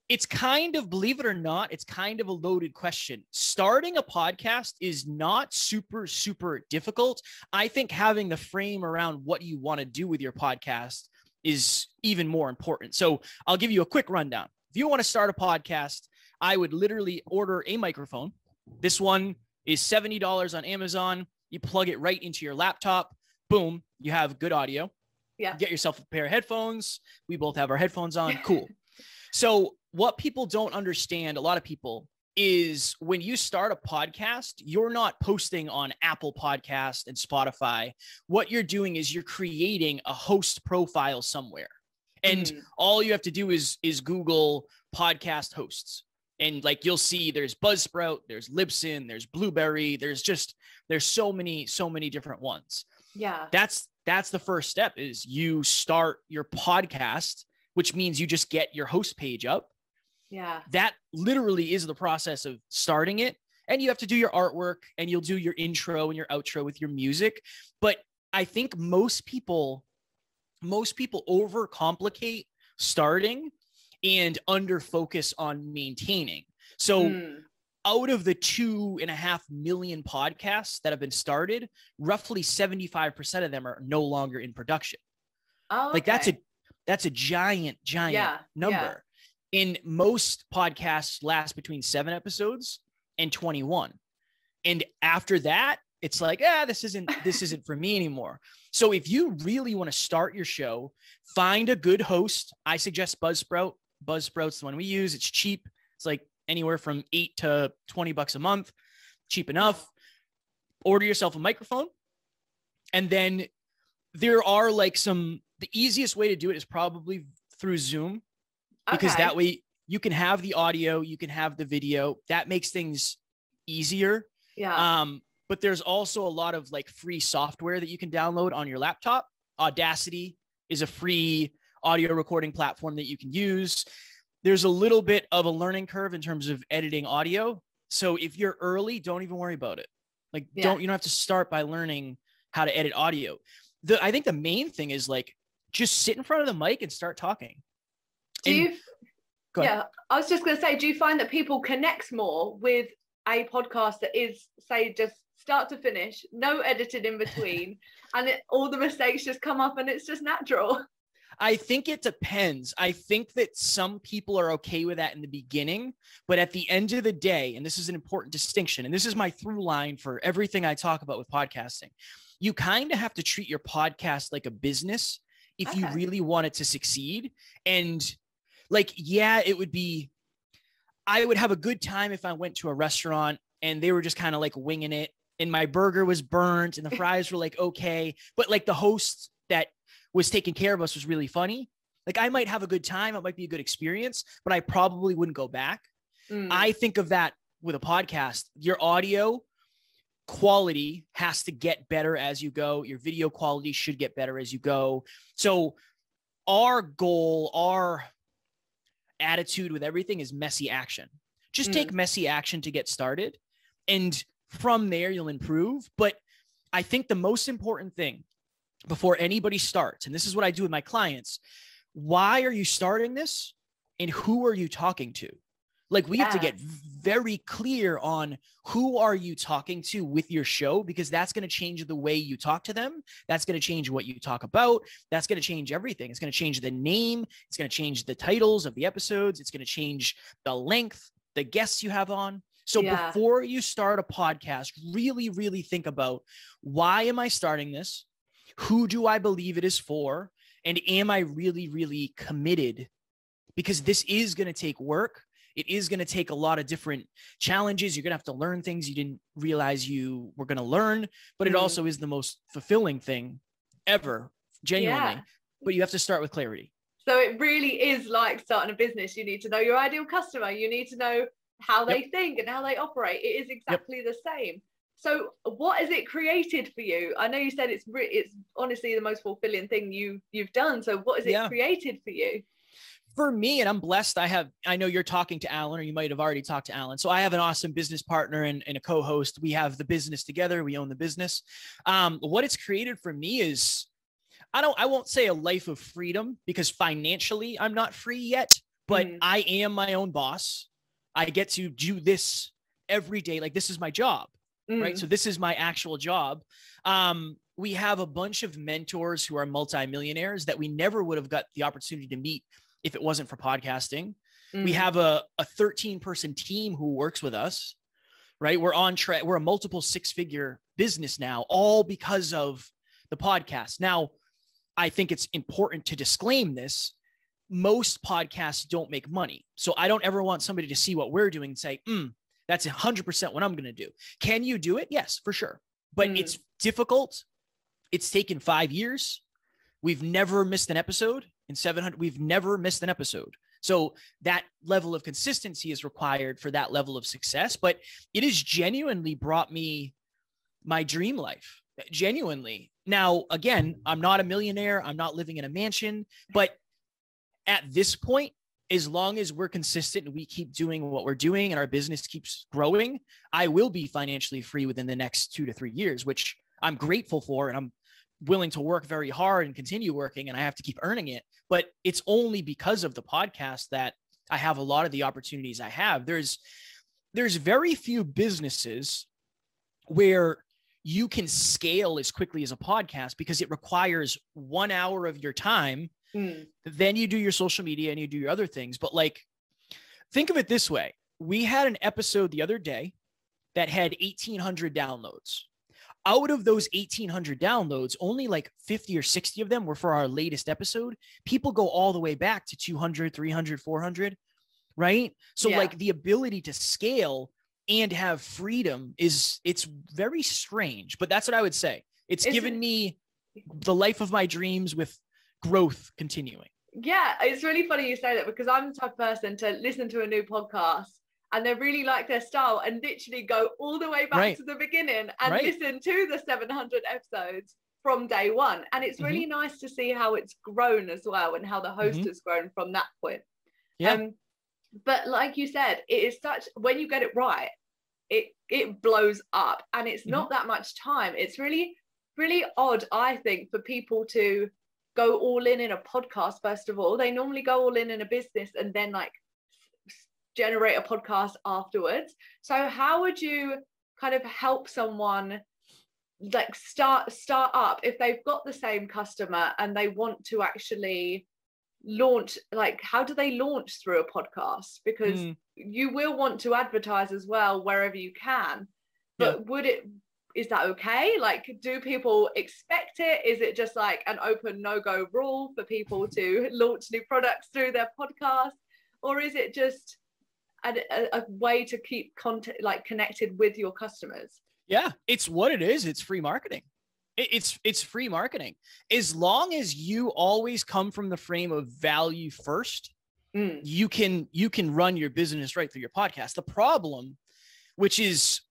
it's kind of, believe it or not, it's kind of a loaded question. Starting a podcast is not super, super difficult. I think having the frame around what you want to do with your podcast is even more important. So I'll give you a quick rundown. If you want to start a podcast, I would literally order a microphone. This one is $70 on Amazon. You plug it right into your laptop. Boom, you have good audio. Yeah. Get yourself a pair of headphones. We both have our headphones on. Cool. So what people don't understand, a lot of people, is when you start a podcast, you're not posting on Apple Podcast and Spotify. What you're doing is you're creating a host profile somewhere. And all you have to do is Google podcast hosts. And like, you'll see there's Buzzsprout, there's Libsyn, there's Blueberry. There's so many different ones. Yeah. That's the first step, is you start your podcast, which means you just get your host page up. Yeah. That literally is the process of starting it. And you have to do your artwork, and you'll do your intro and your outro with your music. But I think most people overcomplicate starting and under focus on maintaining. So out of the 2.5 million podcasts that have been started, roughly 75% of them are no longer in production. Oh, okay. Like that's a giant number. In most podcasts last between 7 episodes and 21. And after that, it's like, this isn't for me anymore. So if you really want to start your show, find a good host. I suggest Buzzsprout. Buzzsprout's the one we use. It's cheap. It's like anywhere from $8 to $20 a month. Cheap enough. Order yourself a microphone. And then there are the easiest way to do it is probably through Zoom, because that way you can have the audio, you can have the video. That makes things easier. Yeah. But there's also a lot of free software that you can download on your laptop. Audacity is a free audio recording platform that you can use. There's a little bit of a learning curve in terms of editing audio. So if you're early, don't even worry about it. You don't have to start by learning how to edit audio. I think the main thing is just sit in front of the mic and start talking. I was just going to say, do you find that people connect more with a podcast that is, say, just start to finish, no editing in between, and all the mistakes just come up and it's just natural? I think it depends. I think that some people are okay with that in the beginning, but at the end of the day, and this is an important distinction, and this is my through line for everything I talk about with podcasting, you kind of have to treat your podcast like a business if you really want it to succeed. And I would have a good time if I went to a restaurant and they were just kind of winging it, and my burger was burnt and the fries were okay, but the host that was taking care of us was really funny. I might have a good time. It might be a good experience, but I probably wouldn't go back. I think of that with a podcast. Your audio quality has to get better as you go. Your video quality should get better as you go. So our goal, our attitude with everything is messy action. Just take messy action to get started. And from there, you'll improve. But I think the most important thing before anybody starts, and this is what I do with my clients, why are you starting this? And who are you talking to? Like, we have to get very clear on who are you talking to with your show, because that's going to change the way you talk to them. That's going to change what you talk about. That's going to change everything. It's going to change the name. It's going to change the titles of the episodes. It's going to change the length, the guests you have on. So before you start a podcast, really, really think about, why am I starting this? Who do I believe it is for? And am I really, really committed? Because this is going to take work. It is going to take a lot of different challenges. You're going to have to learn things you didn't realize you were going to learn, but it also is the most fulfilling thing ever, genuinely. But you have to start with clarity. So it really is like starting a business. You need to know your ideal customer. You need to know how they think and how they operate. It is exactly the same. So what has it created for you? I know you said it's honestly the most fulfilling thing you've done. So what has it created for you? For me, and I'm blessed, I know you're talking to Alan, or you might have already talked to Alan. So I have an awesome business partner and a co-host. We have the business together. We own the business. What it's created for me is, I won't say a life of freedom, because financially I'm not free yet, but I am my own boss. I get to do this every day. Like, this is my job, right? So this is my actual job. We have a bunch of mentors who are multimillionaires that we never would have got the opportunity to meet if it wasn't for podcasting. We have a 13-person team who works with us, right? We're on track. We're a multiple 6-figure business now, all because of the podcast. Now, I think it's important to disclaim this. Most podcasts don't make money. So I don't ever want somebody to see what we're doing and say, that's 100% what I'm going to do. Can you do it? Yes, for sure. But it's difficult. It's taken 5 years. We've never missed an episode. In 700, we've never missed an episode. So that level of consistency is required for that level of success, but it has genuinely brought me my dream life. Genuinely. Now, again, I'm not a millionaire. I'm not living in a mansion, but at this point, as long as we're consistent and we keep doing what we're doing and our business keeps growing, I will be financially free within the next 2 to 3 years, which I'm grateful for. And I'm willing to work very hard and continue working, and I have to keep earning it. But it's only because of the podcast that I have a lot of the opportunities I have. There's very few businesses where you can scale as quickly as a podcast, because it requires 1 hour of your time. Then you do your social media and you do your other things. But like, think of it this way. We had an episode the other day that had 1,800 downloads. Out of those 1,800 downloads, only like 50 or 60 of them were for our latest episode. People go all the way back to 200, 300, 400, right? So like, the ability to scale and have freedom it's very strange, but that's what I would say. It's given me the life of my dreams with growth continuing. Yeah, it's really funny you say that, because I'm the type of person to listen to a new podcast and they really like their style and literally go all the way back to the beginning and listen to the 700 episodes from day one. And it's really nice to see how it's grown as well, and how the host has grown from that point. But like you said, it is such, when you get it right, it blows up, and it's not that much time. It's really, really odd, I think, for people to go all in a podcast. First of all, they normally go all in a business and then like generate a podcast afterwards. So how would you kind of help someone like start up if they've got the same customer and they want to actually launch? Like, how do they launch through a podcast? Because you will want to advertise as well wherever you can, but is that okay? Like, do people expect it? Is it just like an open no-go rule for people to launch new products through their podcast? Or is it just a way to keep content, like, connected with your customers? Yeah, it's what it is. It's free marketing. It's free marketing. As long as you always come from the frame of value first, you can run your business right through your podcast. The problem, which is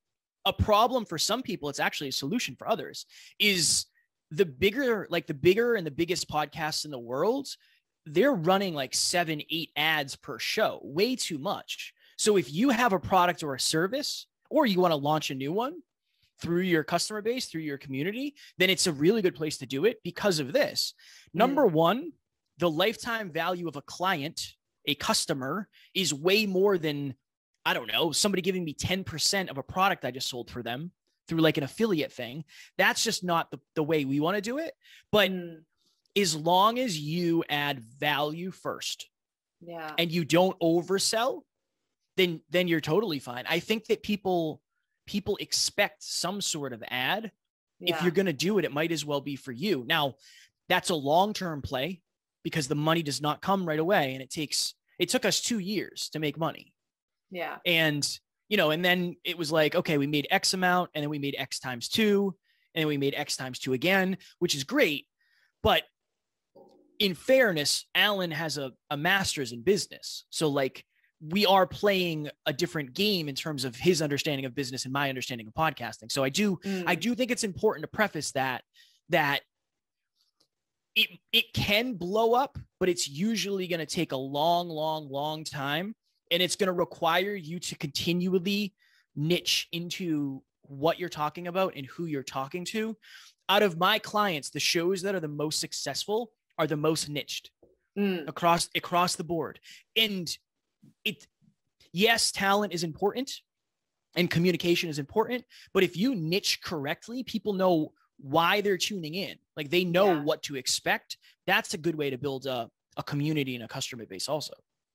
a problem for some people, it's actually a solution for others, is the bigger and the biggest podcasts in the world, they're running like 7-8 ads per show, way too much. So if you have a product or a service, or you want to launch a new one through your customer base, through your community, then it's a really good place to do it because of this. Number one, the lifetime value of a client, a customer, is way more than, I don't know, somebody giving me 10% of a product I just sold for them through like an affiliate thing. That's just not the way we want to do it. But as long as you add value first, and you don't oversell, then you're totally fine. I think that people expect some sort of ad. If you're going to do it, it might as well be for you. Now, that's a long-term play because the money does not come right away. And it took us 2 years to make money. Yeah. And, you know, and then it was like, okay, we made X amount, and then we made X times 2, and then we made X times 2 again, which is great. But in fairness, Alan has a master's in business. So like, we are playing a different game in terms of his understanding of business and my understanding of podcasting. So I do think it's important to preface that it can blow up, but it's usually going to take a long time. And it's going to require you to continually niche into what you're talking about and who you're talking to. Out of my clients, the shows that are the most successful are the most niched across the board. And yes, talent is important and communication is important, but if you niche correctly, people know why they're tuning in. Like they know what to expect. That's a good way to build a community and a customer base also.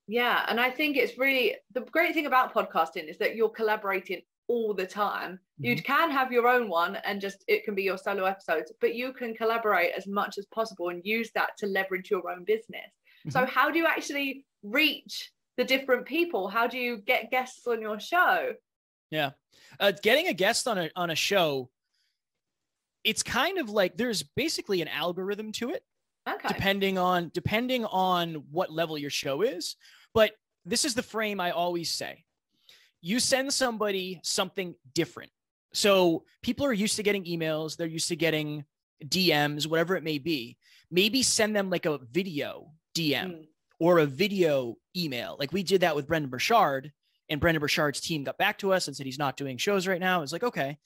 Yeah. And I think it's really, the great thing about podcasting is that you're collaborating all the time. You can have your own one and just, it can be your solo episodes, but you can collaborate as much as possible and use that to leverage your own business. So how do you actually reach the different people? How do you get guests on your show? Yeah. Getting a guest on a show, it's kind of like there's basically an algorithm to it. Okay. Depending on what level your show is. But this is the frame I always say. You send somebody something different. So people are used to getting emails. They're used to getting DMs, whatever it may be. Maybe send them like a video DM or a video email. Like we did that with Brendan Burchard, and Brendan Burchard's team got back to us and said he's not doing shows right now. It's like, okay,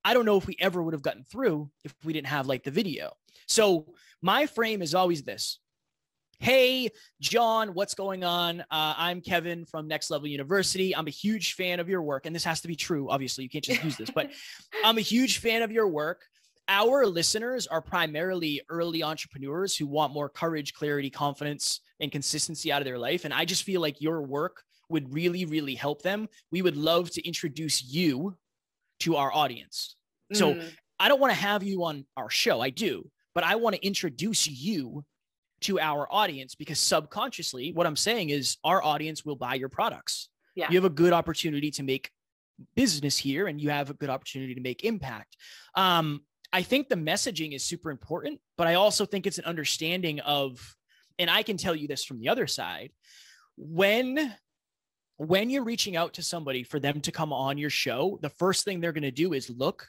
I don't know if we ever would have gotten through if we didn't have like the video. So my frame is always this. Hey, John, what's going on? I'm Kevin from Next Level University. I'm a huge fan of your work. And this has to be true. Obviously, you can't just use this, but I'm a huge fan of your work. Our listeners are primarily early entrepreneurs who want more courage, clarity, confidence, and consistency out of their life. And I just feel like your work would really, really help them. We would love to introduce you to our audience. So I don't want to have you on our show. I do, but I want to introduce you to our audience because subconsciously what I'm saying is our audience will buy your products. Yeah. You have a good opportunity to make business here and you have a good opportunity to make impact. I think the messaging is super important, but I also think it's an understanding of, and I can tell you this from the other side, when you're reaching out to somebody for them to come on your show, the first thing they're going to do is look.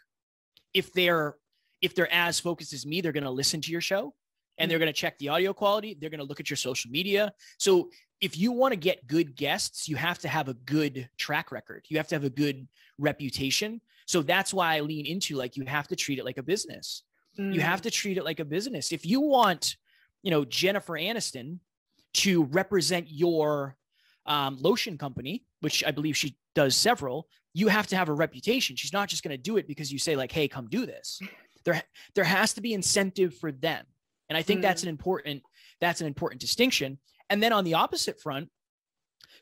If they're as focused as me, they're going to listen to your show and they're going to check the audio quality. They're going to look at your social media. So if you want to get good guests, you have to have a good track record. You have to have a good reputation. So that's why I lean into, like, you have to treat it like a business. You have to treat it like a business. If you want, Jennifer Aniston to represent your lotion company, which I believe she does several, you have to have a reputation. She's not just going to do it because you say like, hey, come do this. There has to be incentive for them. And I think that's an important distinction. And then on the opposite front,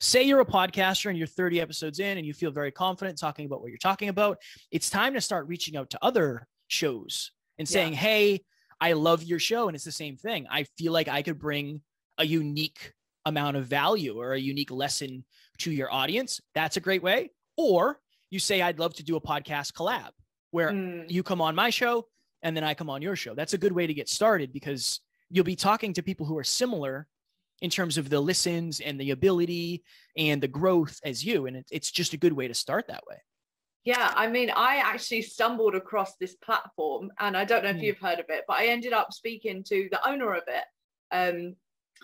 say you're a podcaster and you're 30 episodes in and you feel very confident talking about what you're talking about. It's time to start reaching out to other shows and saying, hey, I love your show. And it's the same thing. I feel like I could bring a unique amount of value or a unique lesson to your audience. That's a great way. Or you say, I'd love to do a podcast collab where you come on my show and then I come on your show. That's a good way to get started because you'll be talking to people who are similar in terms of the listens and the ability and the growth as you. And it's just a good way to start that way. Yeah. I mean, I actually stumbled across this platform and I don't know if you've heard of it, but I ended up speaking to the owner of it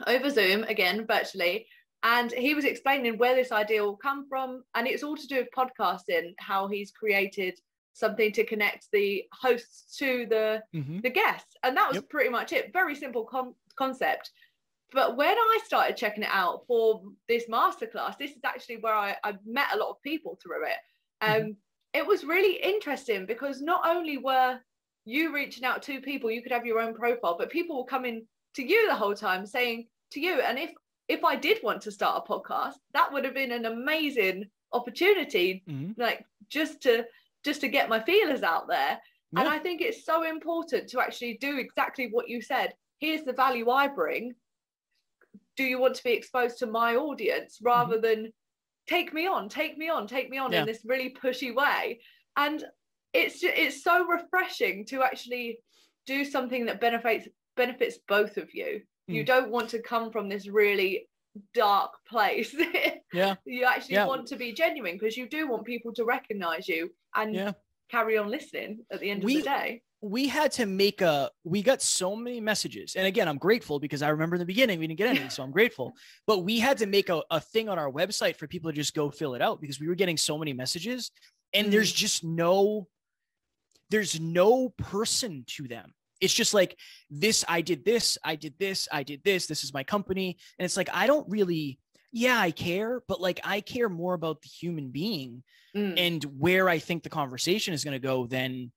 over Zoom, again, virtually. And he was explaining where this idea will come from. And it's all to do with podcasting, how he's created something to connect the hosts to the guests. And that was pretty much it. Very simple concept. But when I started checking it out for this masterclass, this is actually where I met a lot of people through it. It was really interesting because not only were you reaching out to people, you could have your own profile, but people were coming to you the whole time saying to you, and if I did want to start a podcast, that would have been an amazing opportunity, like just to get my feelers out there. Yeah. And I think it's so important to actually do exactly what you said. Here's the value I bring. Do you want to be exposed to my audience, rather than take me on in this really pushy way? And it's so refreshing to actually do something that benefits both of you. You don't want to come from this really dark place. You actually want to be genuine, because you do want people to recognize you and carry on listening at the end of the day. We had to we got so many messages. And again, I'm grateful, because I remember in the beginning, we didn't get any, so I'm grateful. But we had to make a thing on our website for people to just go fill it out, because we were getting so many messages, and there's just there's no person to them. It's just like this, I did this, this is my company. And it's like, I don't really, I care, but like, I care more about the human being and where I think the conversation is going to go than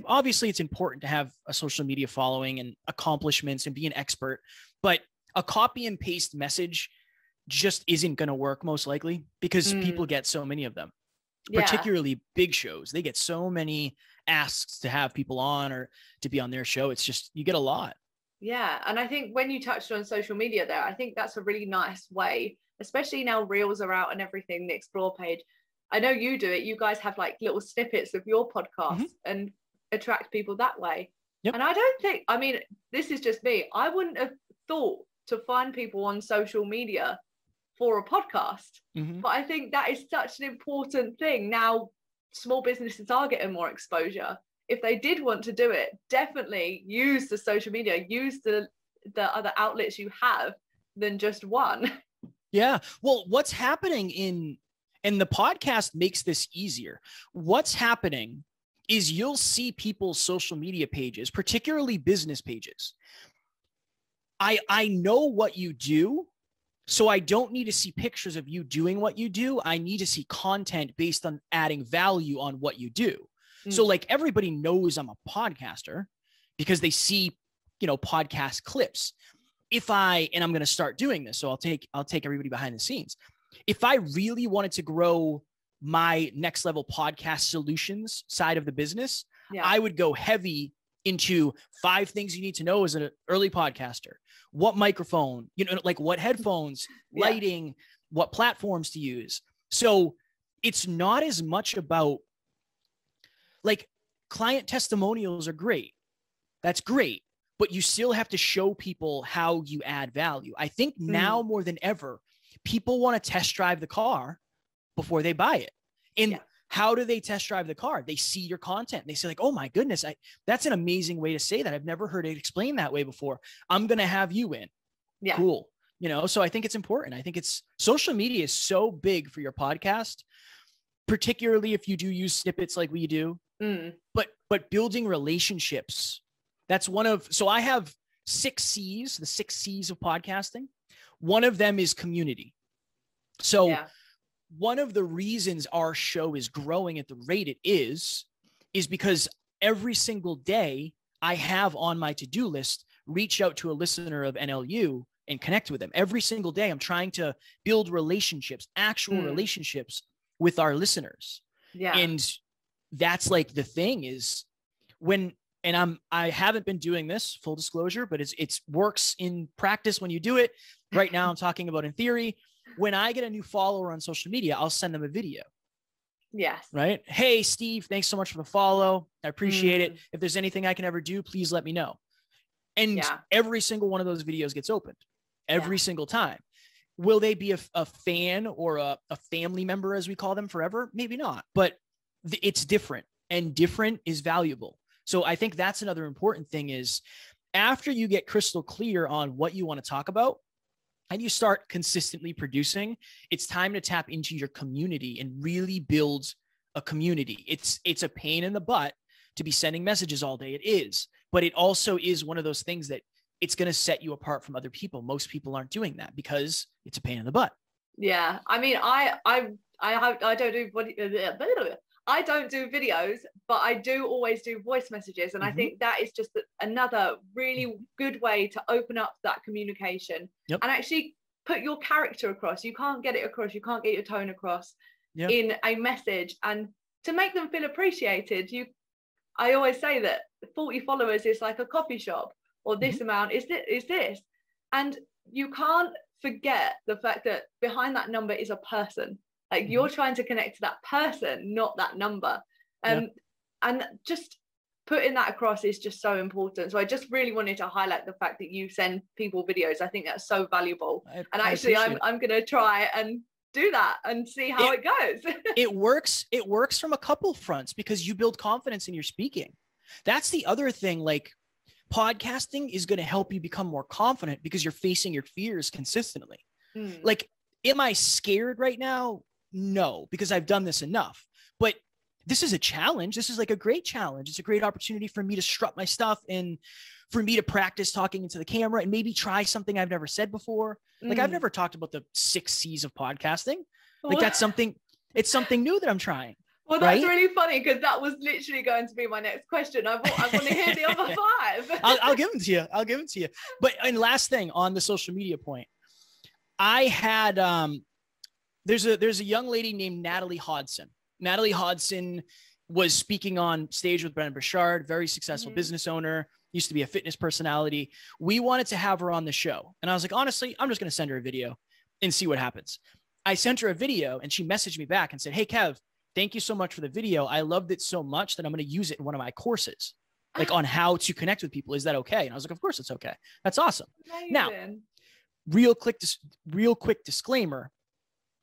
obviously it's important to have a social media following and accomplishments and be an expert, but a copy and paste message just isn't going to work, most likely, because people get so many of them, particularly big shows. They get so many asks to have people on or to be on their show. It's just, you get a lot. Yeah. And I think when you touched on social media there, I think that's a really nice way, especially now reels are out and everything, the explore page. I know you do it. You guys have like little snippets of your podcast and attract people that way. Yep. And I don't think, I mean, this is just me, I wouldn't have thought to find people on social media for a podcast. But I think that is such an important thing. Now, small businesses are getting more exposure. If they did want to do it, definitely use the social media, use the other outlets you have than just one. Yeah. Well, what's happening and the podcast makes this easier. What's happening is you'll see people's social media pages, particularly business pages. I know what you do, so I don't need to see pictures of you doing what you do. I need to see content based on adding value on what you do. So like everybody knows I'm a podcaster because they see, podcast clips. And I'm going to start doing this, so I'll take everybody behind the scenes. If I really wanted to grow my next level podcast solutions side of the business, I would go heavy into 5 things you need to know as an early podcaster. What microphone, like what headphones, lighting, what platforms to use. So it's not as much about, like, client testimonials are great. That's great. But you still have to show people how you add value. I think now more than ever, people want to test drive the car before they buy it. And how do they test drive the car? They see your content. They say like, oh my goodness, that's an amazing way to say that. I've never heard it explained that way before. I'm going to have you in. Yeah. Cool. So I think it's important. I think social media is so big for your podcast, particularly if you do use snippets like we do, but building relationships. That's so I have 6 C's, the 6 C's of podcasting. One of them is community. So one of the reasons our show is growing at the rate it is because every single day I have on my to-do list, reach out to a listener of NLU and connect with them. Every single day, I'm trying to build relationships, actual relationships with our listeners. Yeah. And that's like the thing is I haven't been doing this, full disclosure, but it's works in practice when you do it. Right now I'm talking about in theory. When I get a new follower on social media, I'll send them a video. Yes. Right. Hey, Steve, thanks so much for the follow. I appreciate it. If there's anything I can ever do, please let me know. And every single one of those videos gets opened every single time. Will they be a fan or a family member, as we call them, forever? Maybe not, but it's different, and different is valuable. So I think that's another important thing is after you get crystal clear on what you want to talk about and you start consistently producing, it's time to tap into your community and really build a community. It's a pain in the butt to be sending messages all day. It is, but it also is one of those things that it's going to set you apart from other people. Most people aren't doing that because it's a pain in the butt. Yeah. I mean, I don't do videos, but I do always do voice messages. And I think that is just another really good way to open up that communication and actually put your character across. You can't get it across. You can't get your tone across in a message. And to make them feel appreciated, I always say that 40 followers is like a coffee shop, or this amount is this. And you can't forget the fact that behind that number is a person. Like you're trying to connect to that person, not that number. And just putting that across is just so important. So I just really wanted to highlight the fact that you send people videos. I think that's so valuable. And actually I'm going to try and do that and see how it goes. It works from a couple fronts because you build confidence in your speaking. That's the other thing. Like, podcasting is going to help you become more confident because you're facing your fears consistently. Like, am I scared right now? No, because I've done this enough. But this is a challenge. This is like a great challenge. It's a great opportunity for me to strut my stuff and for me to practice talking into the camera and maybe try something I've never said before. Like, I've never talked about the 6 C's of podcasting. Like, it's something new that I'm trying. Well, that's really funny because that was literally going to be my next question. I want to hear the other 5. I'll give them to you. But, and last thing on the social media point, I had, there's a young lady named Natalie Hodson. Natalie Hodson was speaking on stage with Brendan Burchard, very successful business owner, used to be a fitness personality. We wanted to have her on the show. And I was like, honestly, I'm just going to send her a video and see what happens. I sent her a video and she messaged me back and said, "Hey, Kev, thank you so much for the video. I loved it so much that I'm going to use it in one of my courses, like on how to connect with people. Is that okay?" And I was like, "Of course it's okay. That's awesome." Amazing. Now, real quick disclaimer.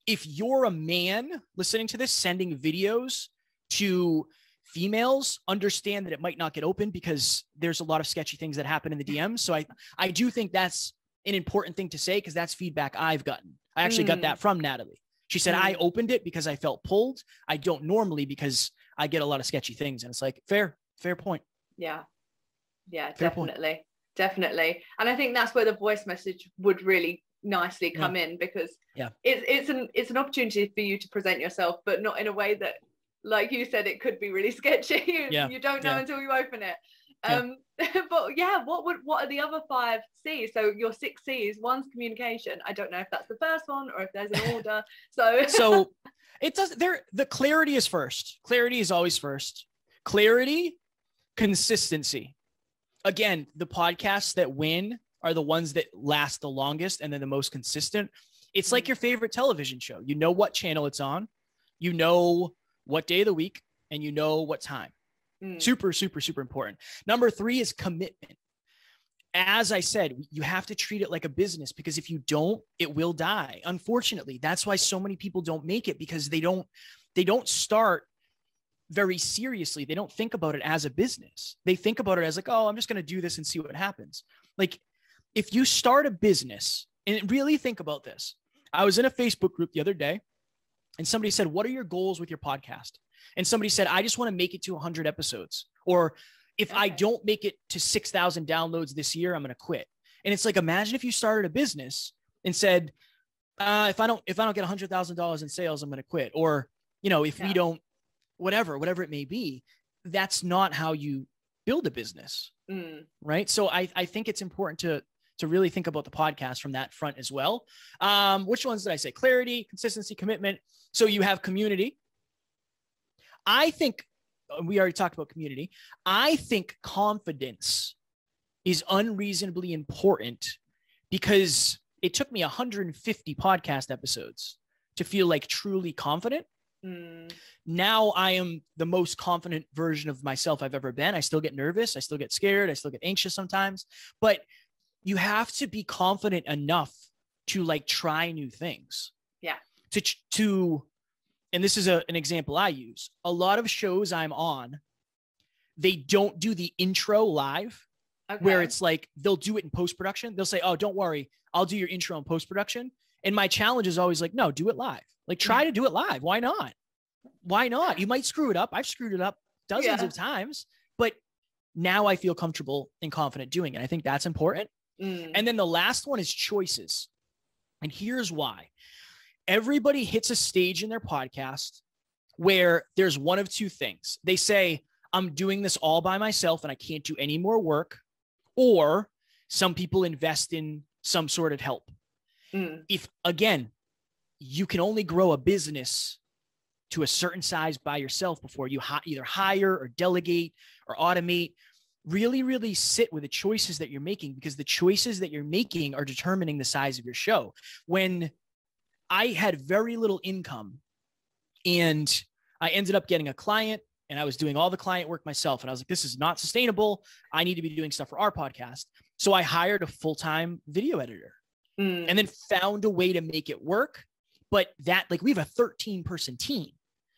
If you're a man listening to this, sending videos to females, understand that it might not get open because there's a lot of sketchy things that happen in the DMs. So I do think that's an important thing to say because that's feedback I've gotten. I actually got that from Natalie. She said, I opened it because I felt pulled. I don't normally because I get a lot of sketchy things. And it's like, fair point. Yeah, definitely. And I think that's where the voice message would really nicely come in because it's an opportunity for you to present yourself, but not in a way that, like you said, it could be really sketchy. You don't know until you open it. But what are the other 5 C's? So your 6 C's, one's communication. I don't know if that's the first one or if there's an order. So it does. The clarity is first. Clarity is always first. Clarity, consistency. Again, the podcasts that win are the ones that last the longest and then the most consistent. It's like your favorite television show. You know what channel it's on, you know what day of the week, and you know what time. Super, super, super important. Number 3 is commitment. As I said, you have to treat it like a business because if you don't, it will die. Unfortunately, that's why so many people don't make it because they don't start very seriously. They don't think about it as a business. They think about it as like, oh, I'm just going to do this and see what happens. Like, if you start a business, and really think about this. I was in a Facebook group the other day and somebody said, "What are your goals with your podcast?" And somebody said, "I just want to make it to 100 episodes. Or if I don't make it to 6,000 downloads this year, I'm going to quit." And it's like, imagine if you started a business and said, if I don't get $100,000 in sales, I'm going to quit. Or, if we don't, whatever it may be, that's not how you build a business. Right. So I think it's important to really think about the podcast from that front as well. Which ones did I say? Clarity, consistency, commitment. So you have community. I think we already talked about community. I think confidence is unreasonably important because it took me 150 podcast episodes to feel like truly confident. Now I am the most confident version of myself I've ever been. I still get nervous. I still get scared. I still get anxious sometimes, but you have to be confident enough to like try new things. Yeah. And this is an example I use. A lot of shows I'm on, they don't do the intro live, where it's like, they'll do it in post-production. They'll say, "Oh, don't worry, I'll do your intro in post-production." And my challenge is always like, no, do it live. Like, try to do it live. Why not? You might screw it up. I've screwed it up dozens of times, but now I feel comfortable and confident doing it. I think that's important. And then the last one is choices. And here's why. Everybody hits a stage in their podcast where there's one of two things. They say, I'm doing this all by myself and I can't do any more work. Or some people invest in some sort of help. If, again, you can only grow a business to a certain size by yourself before you either hire or delegate or automate. Really, really sit with the choices that you're making, because the choices that you're making are determining the size of your show. When I had very little income and I ended up getting a client and I was doing all the client work myself, and I was like, this is not sustainable. I need to be doing stuff for our podcast. So I hired a full-time video editor and then found a way to make it work. But that, like, we have a 13-person team.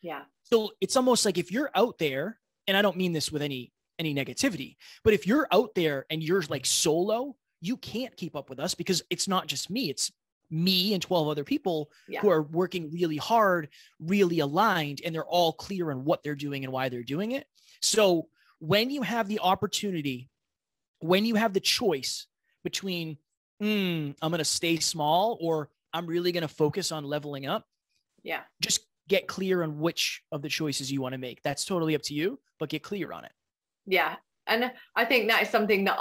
Yeah. So it's almost like if you're out there, and I don't mean this with any negativity, but if you're out there and you're like solo, you can't keep up with us, because it's not just me. It's me and 12 other people who are working really hard, really aligned, and they're all clear on what they're doing and why they're doing it. So when you have the opportunity, when you have the choice between, I'm going to stay small or I'm really going to focus on leveling up. Yeah. Just get clear on which of the choices you want to make. That's totally up to you, but get clear on it. Yeah. And I think that is something that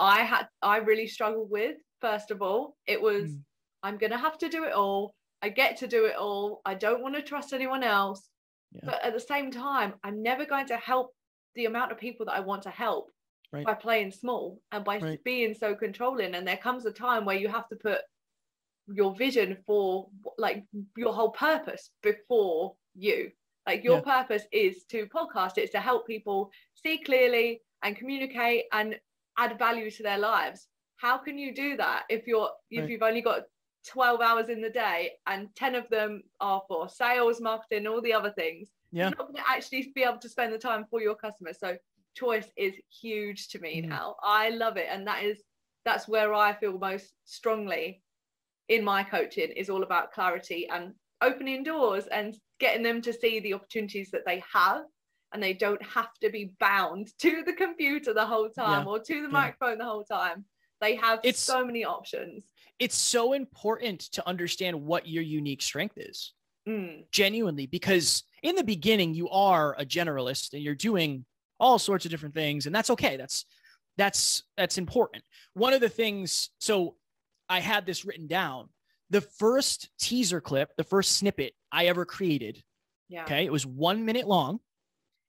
I really struggled with. First of all, it was, I'm going to have to do it all. I get to do it all. I don't want to trust anyone else. Yeah. But at the same time, I'm never going to help the amount of people that I want to help by playing small and by being so controlling. And there comes a time where you have to put your vision for, like, your whole purpose before you. Like, your purpose is to podcast. It's to help people see clearly and communicate and add value to their lives. How can you do that if you've only got 12 hours in the day and 10 of them are for sales, marketing, all the other things? You're not going to actually be able to spend the time for your customers. So choice is huge to me now. I love it. And that's where I feel most strongly in my coaching, is all about clarity and opening doors and getting them to see the opportunities that they have, and they don't have to be bound to the computer the whole time or to the microphone the whole time. They have so many options. It's so important to understand what your unique strength is, genuinely, because in the beginning you are a generalist and you're doing all sorts of different things, and that's okay. That's important. One of the things, so I had this written down. The first teaser clip, the first snippet I ever created. Okay. It was 1 minute long.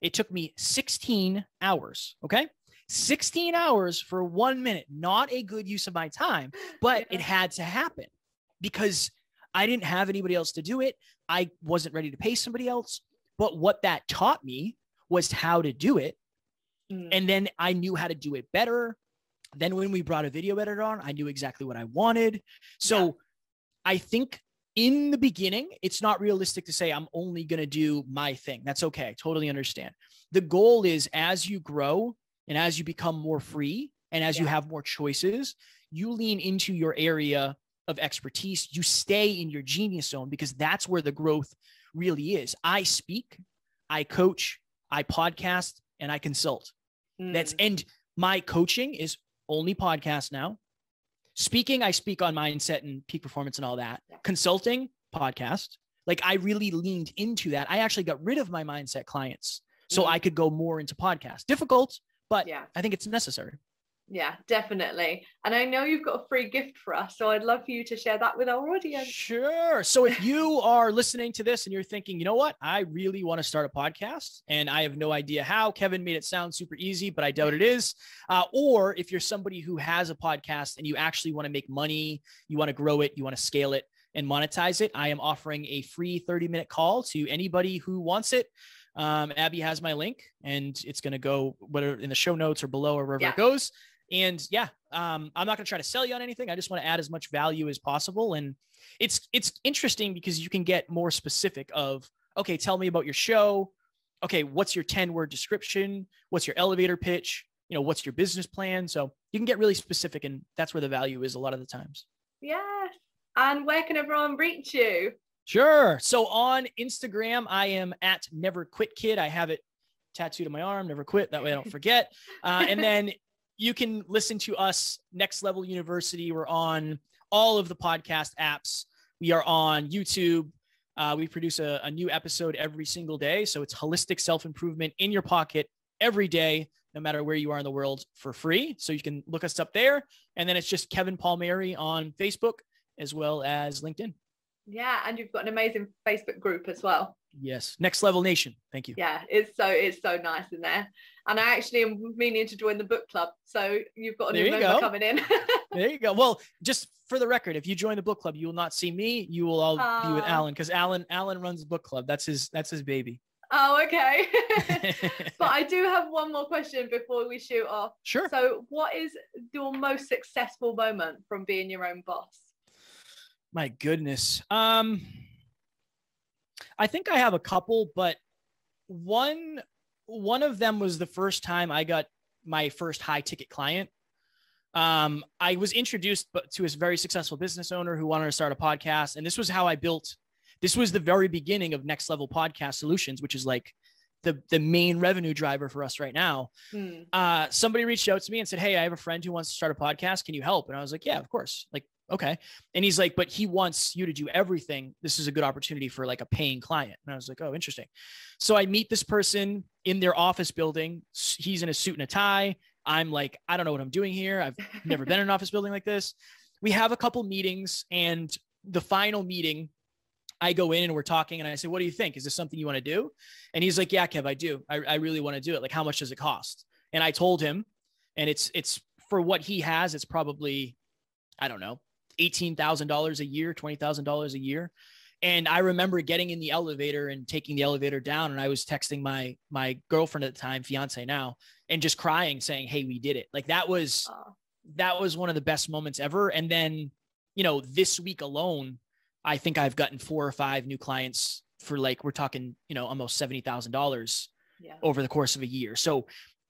It took me 16 hours. Okay. 16 hours for 1 minute, not a good use of my time, but it had to happen because I didn't have anybody else to do it. I wasn't ready to pay somebody else, but what that taught me was how to do it. And then I knew how to do it better. Then when we brought a video editor on, I knew exactly what I wanted. So I think in the beginning, it's not realistic to say I'm only going to do my thing. That's okay. I totally understand. The goal is, as you grow and as you become more free and as you have more choices, you lean into your area of expertise. You stay in your genius zone, because that's where the growth really is. I speak, I coach, I podcast, and I consult. And my coaching is only podcast now. Speaking, I speak on mindset and peak performance and all that. Consulting, podcast. Like, I really leaned into that. I actually got rid of my mindset clients so I could go more into podcast. Difficult, but I think it's necessary. Yeah, definitely. And I know you've got a free gift for us, so I'd love for you to share that with our audience. Sure. So if you are listening to this and you're thinking, you know what, I really want to start a podcast and I have no idea how. Kevin made it sound super easy, but I doubt it is. Or if you're somebody who has a podcast and you actually want to make money, you want to grow it, you want to scale it and monetize it, I am offering a free 30-minute call to anybody who wants it. Abby has my link, and it's going to go whether in the show notes or below or wherever it goes. And I'm not going to try to sell you on anything. I just want to add as much value as possible. And it's interesting because you can get more specific of, okay, tell me about your show. Okay, what's your 10-word description? What's your elevator pitch? You know, what's your business plan? So you can get really specific, and that's where the value is a lot of the times. Yes. And where can everyone reach you? Sure. So on Instagram, I am at Never Quit Kid. I have it tattooed on my arm, never quit. That way I don't forget. And then you can listen to us, Next Level University. We're on all of the podcast apps. We are on YouTube. We produce a new episode every single day. So it's holistic self-improvement in your pocket every day, no matter where you are in the world, for free. So you can look us up there. And then it's just Kevin Palmieri on Facebook as well as LinkedIn. Yeah. And you've got an amazing Facebook group as well. Yes. Next Level Nation. Thank you. Yeah. It's so nice in there. And I actually am meaning to join the book club. So you've got a new member coming in. There you go. Well, just for the record, if you join the book club, you will not see me. You will all be with Alan, because Alan runs the book club. That's his baby. Oh, okay. But I do have one more question before we shoot off. Sure. So what is your most successful moment from being your own boss? My goodness. I think I have a couple, but one of them was the first time I got my first high ticket client. I was introduced to a very successful business owner who wanted to start a podcast. And this was how I built. This was the very beginning of Next Level Podcast Solutions, which is like the main revenue driver for us right now. Somebody reached out to me and said, "Hey, I have a friend who wants to start a podcast. Can you help?" And I was like, "Yeah, of course." Like, okay. And he's like, "But he wants you to do everything. This is a good opportunity for like a paying client." And I was like, "Oh, interesting." So I meet this person in their office building. He's in a suit and a tie. I'm like, I don't know what I'm doing here. I've never been in an office building like this. We have a couple meetings, and the final meeting, I go in and we're talking and I say, "What do you think? Is this something you want to do?" And he's like, "Yeah, Kev, I do. I really want to do it. Like, how much does it cost?" And I told him, and it's for what he has, it's probably, I don't know, $18,000 a year, $20,000 a year. And I remember getting in the elevator and taking the elevator down. And I was texting my girlfriend at the time, fiance now, and just crying, saying, "Hey, we did it." Like that was one of the best moments ever. And then, this week alone, I think I've gotten 4 or 5 new clients for like, we're talking, almost $70,000 over the course of a year. So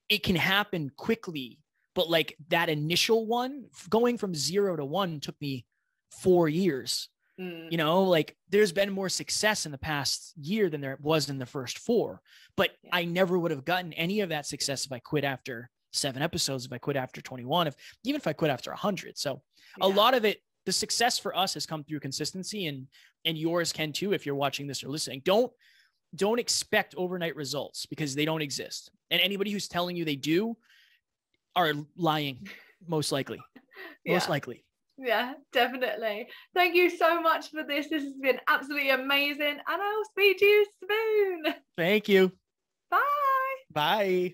it can happen quickly, but like that initial one, going from 0 to 1 took me 4 years. Like there's been more success in the past year than there was in the first 4, but I never would have gotten any of that success if I quit after 7 episodes, if I quit after 21, even if I quit after 100. So a lot of it, the success for us has come through consistency, and yours can too. If you're watching this or listening, don't expect overnight results, because they don't exist. And anybody who's telling you they do are lying, most likely. Most likely. Yeah, definitely. Thank you so much for this. This has been absolutely amazing. And I'll speak to you soon. Thank you. Bye. Bye.